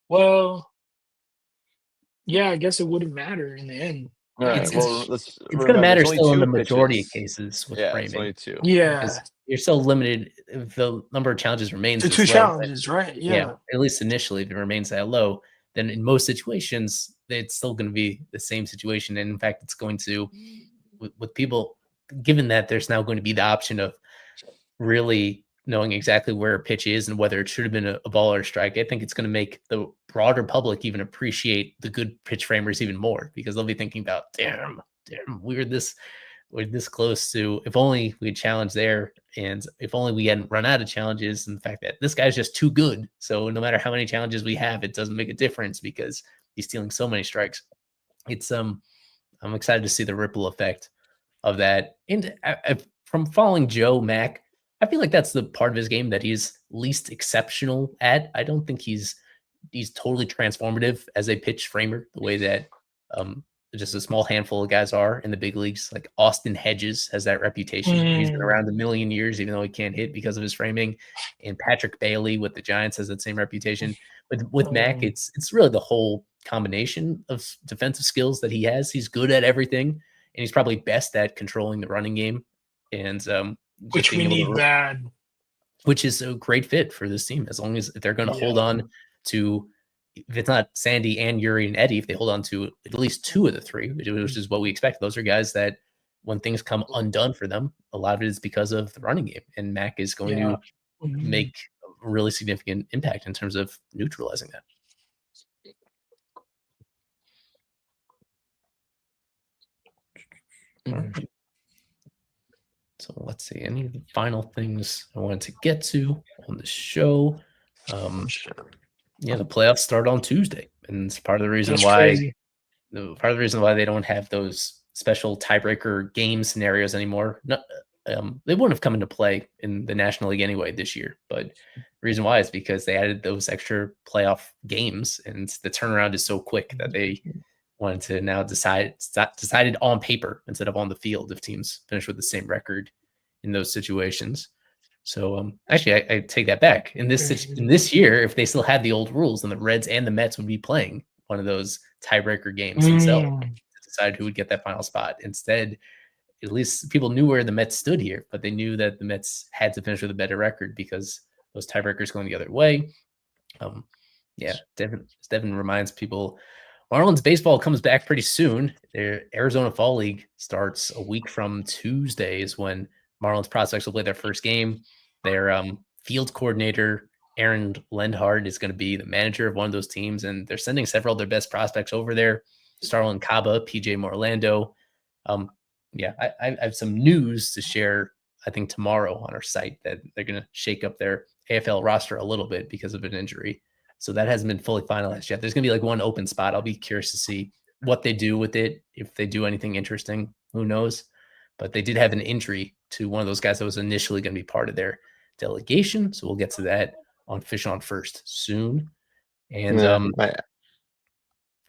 Well, yeah, I guess it wouldn't matter in the end. It's going to matter still in the majority of cases with framing. It's only 2. Yeah, you're still limited if the number of challenges remains to 2 challenges, right? Yeah, at least initially, if it remains that low, then in most situations it's still going to be the same situation. And in fact, it's going to with people, given that there's now going to be the option of really knowing exactly where a pitch is and whether it should have been a ball or a strike. I think it's going to make the broader public even appreciate the good pitch framers even more, because they'll be thinking about, damn, we're this close to, if only we had challenged there, and if only we hadn't run out of challenges, and the fact that this guy's just too good. So no matter how many challenges we have, it doesn't make a difference because he's stealing so many strikes. It's I'm excited to see the ripple effect of that. And from following Joe Mack, I feel like that's the part of his game that he's least exceptional at. I don't think he's totally transformative as a pitch framer, the way that just a small handful of guys are in the big leagues. Like Austin Hedges has that reputation. He's been around a million years, even though he can't hit because of his framing. And Patrick Bailey with the Giants has that same reputation. With Mac, it's really the whole combination of defensive skills that he has. He's good at everything, and he's probably best at controlling the running game. And which we need bad. Which is a great fit for this team, as long as they're going to hold on to, if it's not Sandy and Yuri and Eddie, if they hold on to at least two of the three, which is what we expect. Those are guys that when things come undone for them, a lot of it is because of the running game. And Mac is going to make a really significant impact in terms of neutralizing that. All right. So let's see, any of the final things I wanted to get to on the show. The playoffs start on Tuesday, and it's part of the reason why they don't have those special tiebreaker game scenarios anymore. They wouldn't have come into play in the National League anyway this year, but the reason why is because they added those extra playoff games, and the turnaround is so quick that they wanted to now decided on paper instead of on the field if teams finish with the same record in those situations. So actually, I take that back. In this year, if they still had the old rules, then the Reds and the Mets would be playing one of those tiebreaker games themselves to decide who would get that final spot. Instead, at least people knew where the Mets stood here, but they knew that the Mets had to finish with a better record because those tiebreakers going the other way. Devin reminds people, Marlins baseball comes back pretty soon. Their Arizona Fall League starts a week from Tuesday is when Marlins prospects will play their first game. Their field coordinator, Aaron Lendhard, is going to be the manager of one of those teams, and they're sending several of their best prospects over there. Starlin Caba, PJ Morlando. I have some news to share, I think, tomorrow on our site that they're going to shake up their AFL roster a little bit because of an injury. So that hasn't been fully finalized yet. There's going to be like one open spot. I'll be curious to see what they do with it. If they do anything interesting, who knows? But they did have an injury to one of those guys that was initially going to be part of their delegation. So we'll get to that on Fish on First soon. And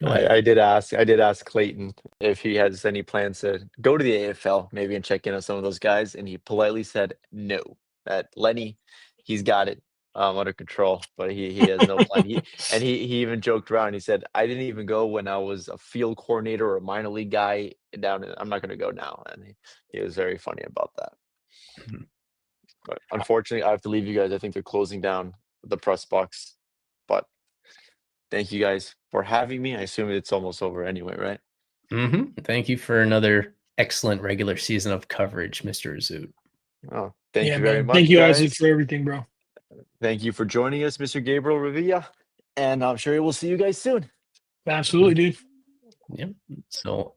I did ask Clayton if he has any plans to go to the AFL maybe and check in on some of those guys, and he politely said no. That Lenny, he's got it under control, but he has no plan. He even joked around. He said, "I didn't even go when I was a field coordinator or a minor league guy down. I'm not going to go now." And he was very funny about that. Mm-hmm. But unfortunately, I have to leave you guys. I think they're closing down the press box. But thank you guys for having me. I assume it's almost over anyway, right? Mm-hmm. Thank you for another excellent regular season of coverage, Mr. Zoot. Oh, thank you very much. Thank you, Isaac, for everything, bro. Thank you for joining us, Mr. Gabriel Revilla. And I'm sure we'll see you guys soon. Absolutely, dude. Yep. So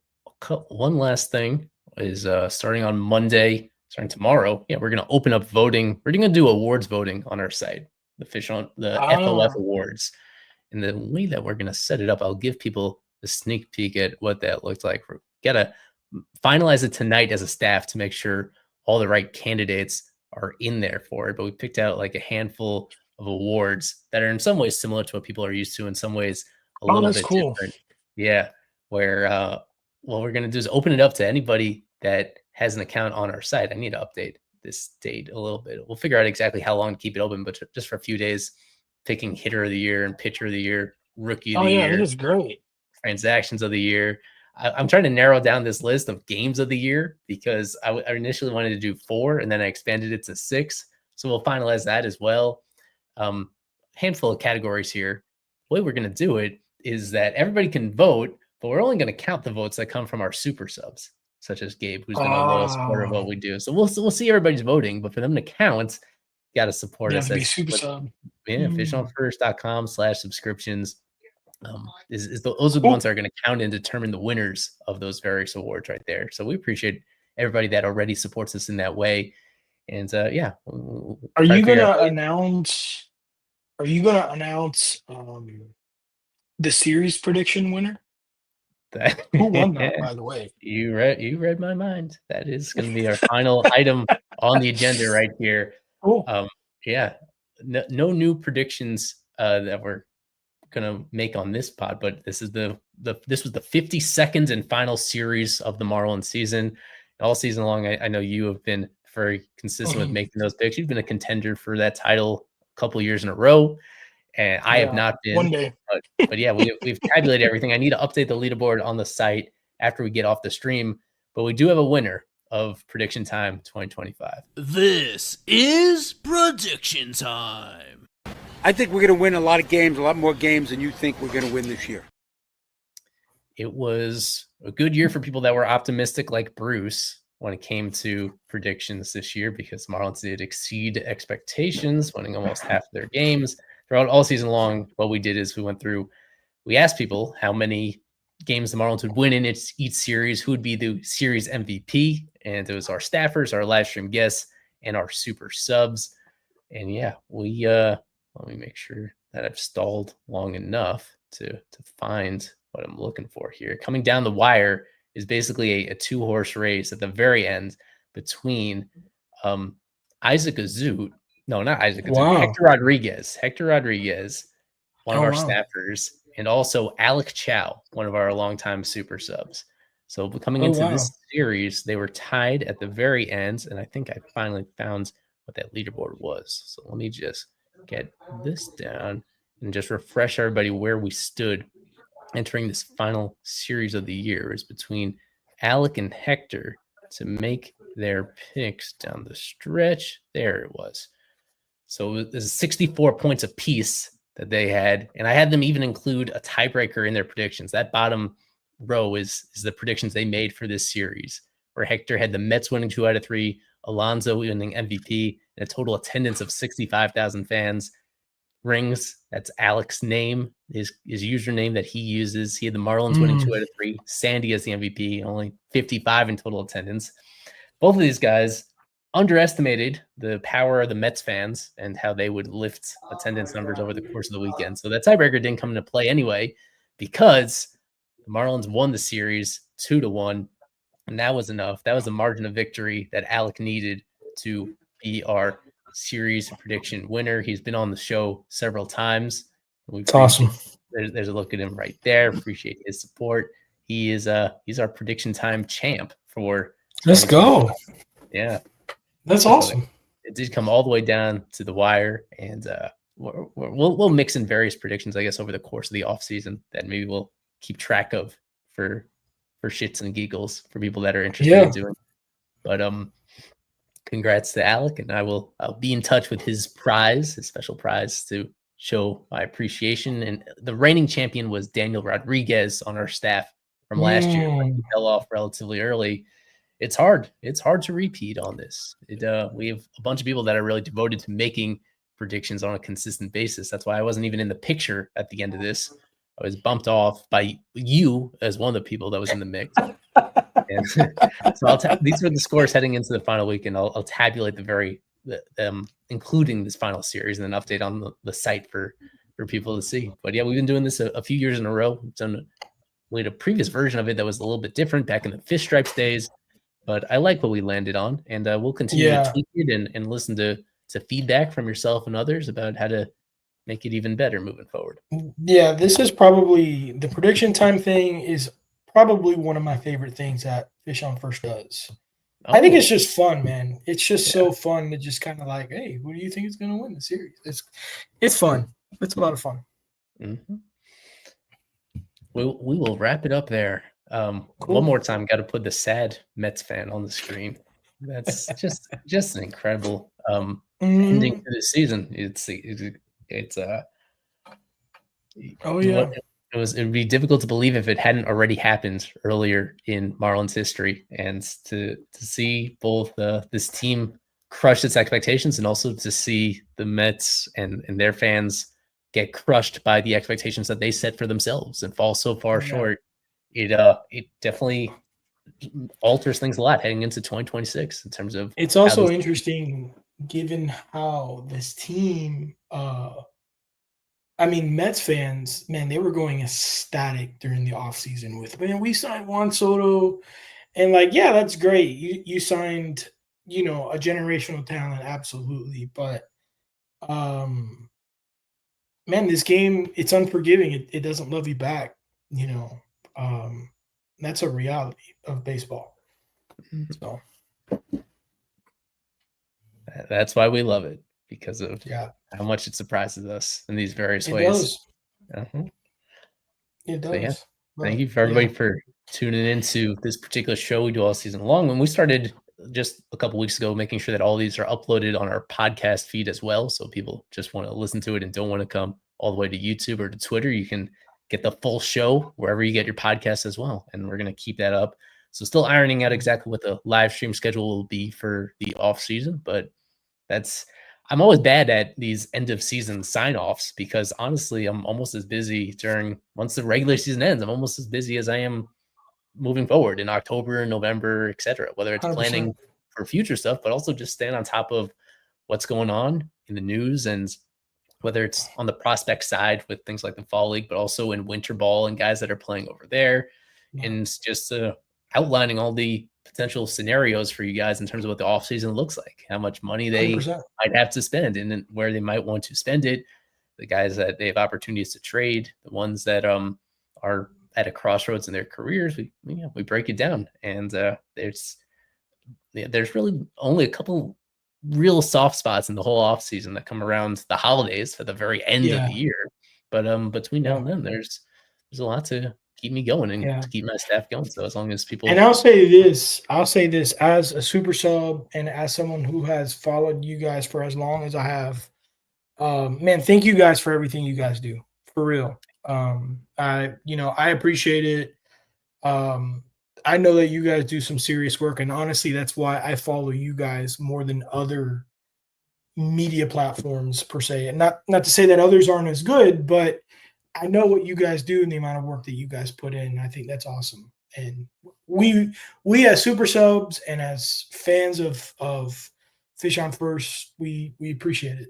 one last thing is starting on Monday, starting tomorrow. Yeah, we're going to open up voting. We're going to do awards voting on our site, the FOF awards. And the way that we're going to set it up, I'll give people a sneak peek at what that looked like. We're going to finalize it tonight as a staff to make sure all the right candidates are in there for it. But we picked out like a handful of awards that are in some ways similar to what people are used to, in some ways a little bit different. Yeah. Where what we're going to do is open it up to anybody that has an account on our site. I need to update this date a little bit. We'll figure out exactly how long to keep it open, but just for a few days, picking hitter of the year and pitcher of the year, rookie of the year. Oh, yeah, it is great. Transactions of the year. I'm trying to narrow down this list of games of the year because I initially wanted to do 4 and then I expanded it to 6. So we'll finalize that as well. Handful of categories here. The way we're going to do it is that everybody can vote, but we're only going to count the votes that come from our super subs, such as Gabe, who's been a loyal supporter of what we do. So we'll see everybody's voting, but for them to count, you got to support us. Be super sub. Yeah, fishonfirst.com/subscriptions. Those are the ones that are going to count and determine the winners of those various awards right there. So we appreciate everybody that already supports us in that way. And are you gonna announce the series prediction winner? Who won that, by the way? You read my mind. That is going to be our final item on the agenda right here. Cool. No new predictions that we're gonna make on this pod, but this is the this was the 52nd and final series of the Marlins season. All season long, I know you have been very consistent with making those picks. You've been a contender for that title a couple years in a row, and I have not been. One day. But yeah, we've tabulated everything. I need to update the leaderboard on the site after we get off the stream, but we do have a winner of Prediction Time 2025. This is Prediction Time. I think we're going to win a lot of games, a lot more games than you think we're going to win this year. It was a good year for people that were optimistic like Bruce when it came to predictions this year, because Marlins did exceed expectations, winning almost half of their games throughout all season long. What we did is we asked people how many games the Marlins would win in each series, who would be the series MVP, and it was our staffers, our live stream guests, and our super subs. And yeah, we let me make sure that I've stalled long enough to find what I'm looking for here. Coming down the wire is basically a two-horse race at the very end between Isaac Azut. No, not Isaac Azut. Wow. Hector Rodriguez, one of our staffers, and also Alec Chow, one of our longtime super subs. So coming into this series, they were tied at the very end, and I think I finally found what that leaderboard was. So let me just get this down and just refresh everybody where we stood entering this final series of the year. Is between Alec and Hector to make their picks down the stretch. There it was. So there's 64 points apiece that they had, and I had them even include a tiebreaker in their predictions. That bottom row is the predictions they made for this series, where Hector had the Mets winning 2 out of 3, Alonso winning MVP, and a total attendance of 65,000 fans. Rings, that's Alec's name, his username that he uses. He had the Marlins winning 2 out of 3. Sandy as the MVP, only 55 in total attendance. Both of these guys underestimated the power of the Mets fans and how they would lift attendance numbers over the course of the weekend. So that tiebreaker didn't come into play anyway, because the Marlins won the series 2-1, and that was enough. That was a margin of victory that Alec needed to be our series prediction winner. He's been on the show several times. It's awesome. There's a look at him right there. Appreciate his support. He's our Prediction Time champ for. Let's go. Yeah, that's awesome. It did come all the way down to the wire, and we'll mix in various predictions, I guess, over the course of the off season that maybe we'll keep track of for shits and giggles for people that are interested in doing. But congrats to Alec, and I'll be in touch with his special prize, to show my appreciation. And the reigning champion was Daniel Rodriguez on our staff from last year. He fell off relatively early. It's hard to repeat on this. We have a bunch of people that are really devoted to making predictions on a consistent basis. That's why I wasn't even in the picture at the end of this. I was bumped off by you as one of the people that was in the mix. And so these are the scores heading into the final week, and I'll tabulate including this final series, and then update on the site for people to see. But yeah, we've been doing this a few years in a row. We had a previous version of it that was a little bit different back in the Fish Stripes days, but I like what we landed on, and we'll continue to tweak it and listen to feedback from yourself and others about how to make it even better moving forward. Yeah, this is probably the Prediction Time thing is probably one of my favorite things that Fish on First does. I think it's just fun, man. It's just so fun to just kind of like, hey, who do you think is going to win the series? It's fun. It's a lot of fun. Mm-hmm. We will wrap it up there. Cool. One more time, got to put the sad Mets fan on the screen. That's just an incredible ending to the season. It'd be difficult to believe if it hadn't already happened earlier in Marlins history, and to see both this team crush its expectations, and also to see the Mets and their fans get crushed by the expectations that they set for themselves and fall so far short. It definitely alters things a lot heading into 2026 in terms of. It's also interesting given how this team. Mets fans, man, they were going ecstatic during the offseason with, man, we signed Juan Soto. And that's great. You signed, a generational talent, absolutely. But, man, this game, it's unforgiving. It doesn't love you back, That's a reality of baseball. So That's why we love it, because of yeah, how much it surprises us in these various it ways. does. Uh-huh. It So yeah, does. thank But, you for everybody yeah. for tuning into this particular show we do all season long. When we started just a couple weeks ago, making sure that all these are uploaded on our podcast feed as well, so people just want to listen to it and don't want to come all the way to YouTube or to Twitter, you can get the full show wherever you get your podcast as well. And we're going to keep that up. So still ironing out exactly what the live stream schedule will be for the off season, but I'm always bad at these end of season sign offs, because honestly, I'm almost as busy once the regular season ends. I'm almost as busy as I am moving forward in October, November, etc. Whether it's 100%. planning for future stuff, but also just staying on top of what's going on in the news, and whether it's on the prospect side with things like the fall league, but also in winter ball and guys that are playing over there, Yeah. and just outlining all the potential scenarios for you guys in terms of what the offseason looks like, how much money they 100%. might have to spend, and then where they might want to spend it, the guys that they have opportunities to trade, the ones that are at a crossroads in their careers. We break it down, and there's really only a couple real soft spots in the whole offseason that come around the holidays at the very end of the year. But between now and then, there's a lot to keep me going and to keep my staff going. So as long as people, and I'll say this as a super sub and as someone who has followed you guys for as long as I have, man, thank you guys for everything you guys do, for real. I appreciate it. I know that you guys do some serious work, and honestly, that's why I follow you guys more than other media platforms per se. And not to say that others aren't as good, but I know what you guys do and the amount of work that you guys put in. I think that's awesome. And we as super subs and as fans of Fish on First, we appreciate it,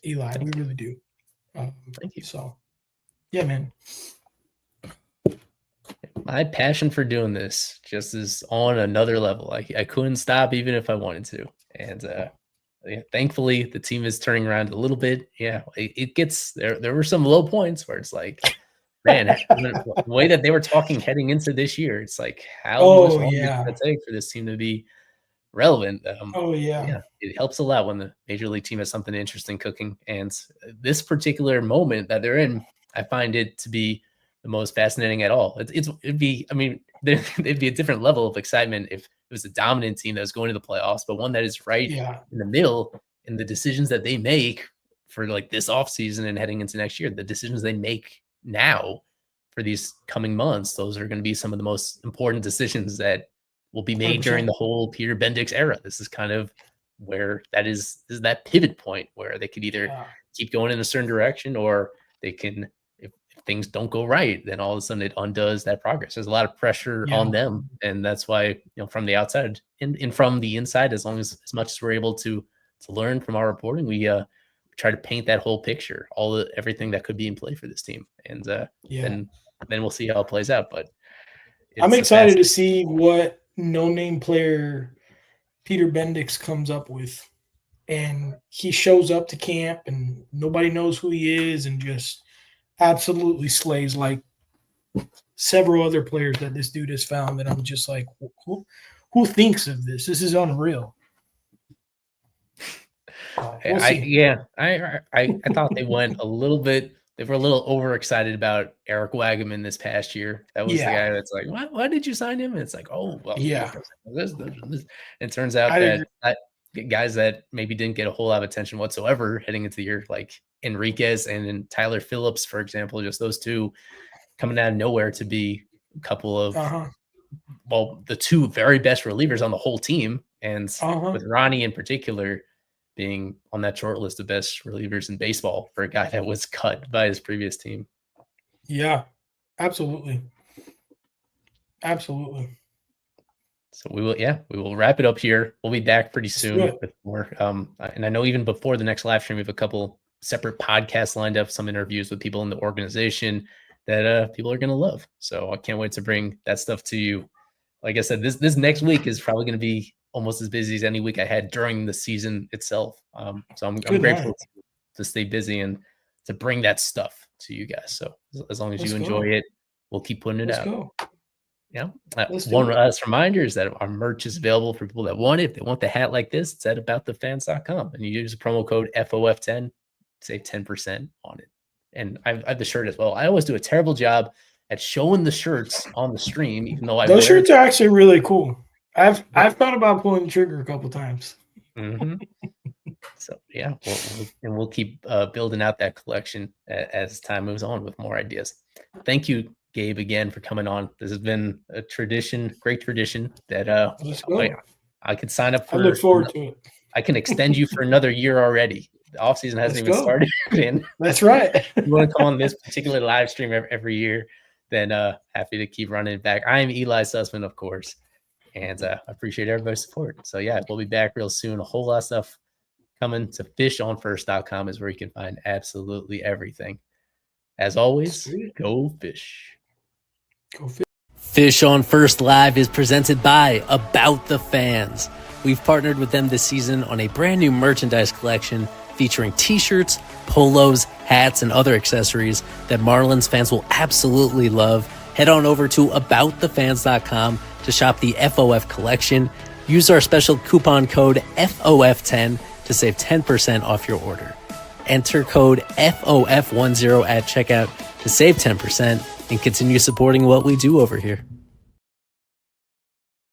Eli. We really do. thank you. So, yeah, man. My passion for doing this just is on another level. I couldn't stop even if I wanted to. And thankfully, the team is turning around a little bit. Yeah, it gets there. There were some low points where it's like, man, the way that they were talking heading into this year, it's like, how much longer is it going to take for this team to be relevant? Yeah, it helps a lot when the major league team has something interesting cooking. And this particular moment that they're in, I find it to be the most fascinating at all. It'd be, I mean, it'd be a different level of excitement if it was a dominant team that was going to the playoffs, but one that is right in the middle in the decisions that they make for like this offseason and heading into next year. The decisions they make now for these coming months, those are going to be some of the most important decisions that will be made 100%. during the whole Peter Bendix era. This is kind of where this is that pivot point where they could either keep going in a certain direction, or they can, if things don't go right, then all of a sudden it undoes that progress. There's a lot of pressure on them, and that's why, from the outside and from the inside, as much as we're able to learn from our reporting, we try to paint that whole picture, everything that could be in play for this team, and then we'll see how it plays out. But I'm excited to see what no-name player Peter Bendix comes up with. And he shows up to camp and nobody knows who he is and just absolutely slays like several other players that this dude has found, that I'm just like, who thinks of this? This is unreal. I thought they went a little bit. They were a little overexcited about Eric Wagaman this past year. That was the guy that's like, why did you sign him? And it's like, oh, well, this. It turns out that guys that maybe didn't get a whole lot of attention whatsoever heading into the year, like Enriquez and Tyler Phillips, for example, just those two coming out of nowhere to be a couple of, the two very best relievers on the whole team. And with Ronnie in particular being on that short list of best relievers in baseball for a guy that was cut by his previous team. Yeah, absolutely. Absolutely. So we will wrap it up here. We'll be back pretty soon with more. And I know even before the next live stream, we have a couple separate podcasts lined up, some interviews with people in the organization that people are going to love. So I can't wait to bring that stuff to you. Like I said, this next week is probably going to be almost as busy as any week I had during the season itself. So I'm grateful to stay busy and to bring that stuff to you guys. So as long as you enjoy it, we'll keep putting it Let's out. go. Yeah. Let's do One it. last reminder is that our merch is available for people that want it. If they want the hat like this, it's at aboutthefans.com. And you use the promo code FOF10, save 10% on it. And I have the shirt as well. I always do a terrible job at showing the shirts on the stream, even though Those shirts are actually really cool. I've thought about pulling the trigger a couple times. Mm-hmm. So yeah, we'll keep building out that collection as time moves on with more ideas. Thank you, Gabe, again for coming on. This has been a tradition, great tradition that Let's go. I could sign up for. I look forward to it. I can extend you for another year already. The off season hasn't even started. And that's right. If you want to come on this particular live stream every year, then happy to keep running it back. I am Eli Sussman, of course, and I appreciate everybody's support. So yeah, we'll be back real soon. A whole lot of stuff coming to fishonfirst.com is where you can find absolutely everything. As always, go fish. Go fish. Fish on First Live is presented by About the Fans. We've partnered with them this season on a brand new merchandise collection featuring t-shirts, polos, hats, and other accessories that Marlins fans will absolutely love. Head on over to aboutthefans.com to shop the FOF collection. Use our special coupon code FOF10 to save 10% off your order. Enter code FOF10 at checkout to save 10% and continue supporting what we do over here.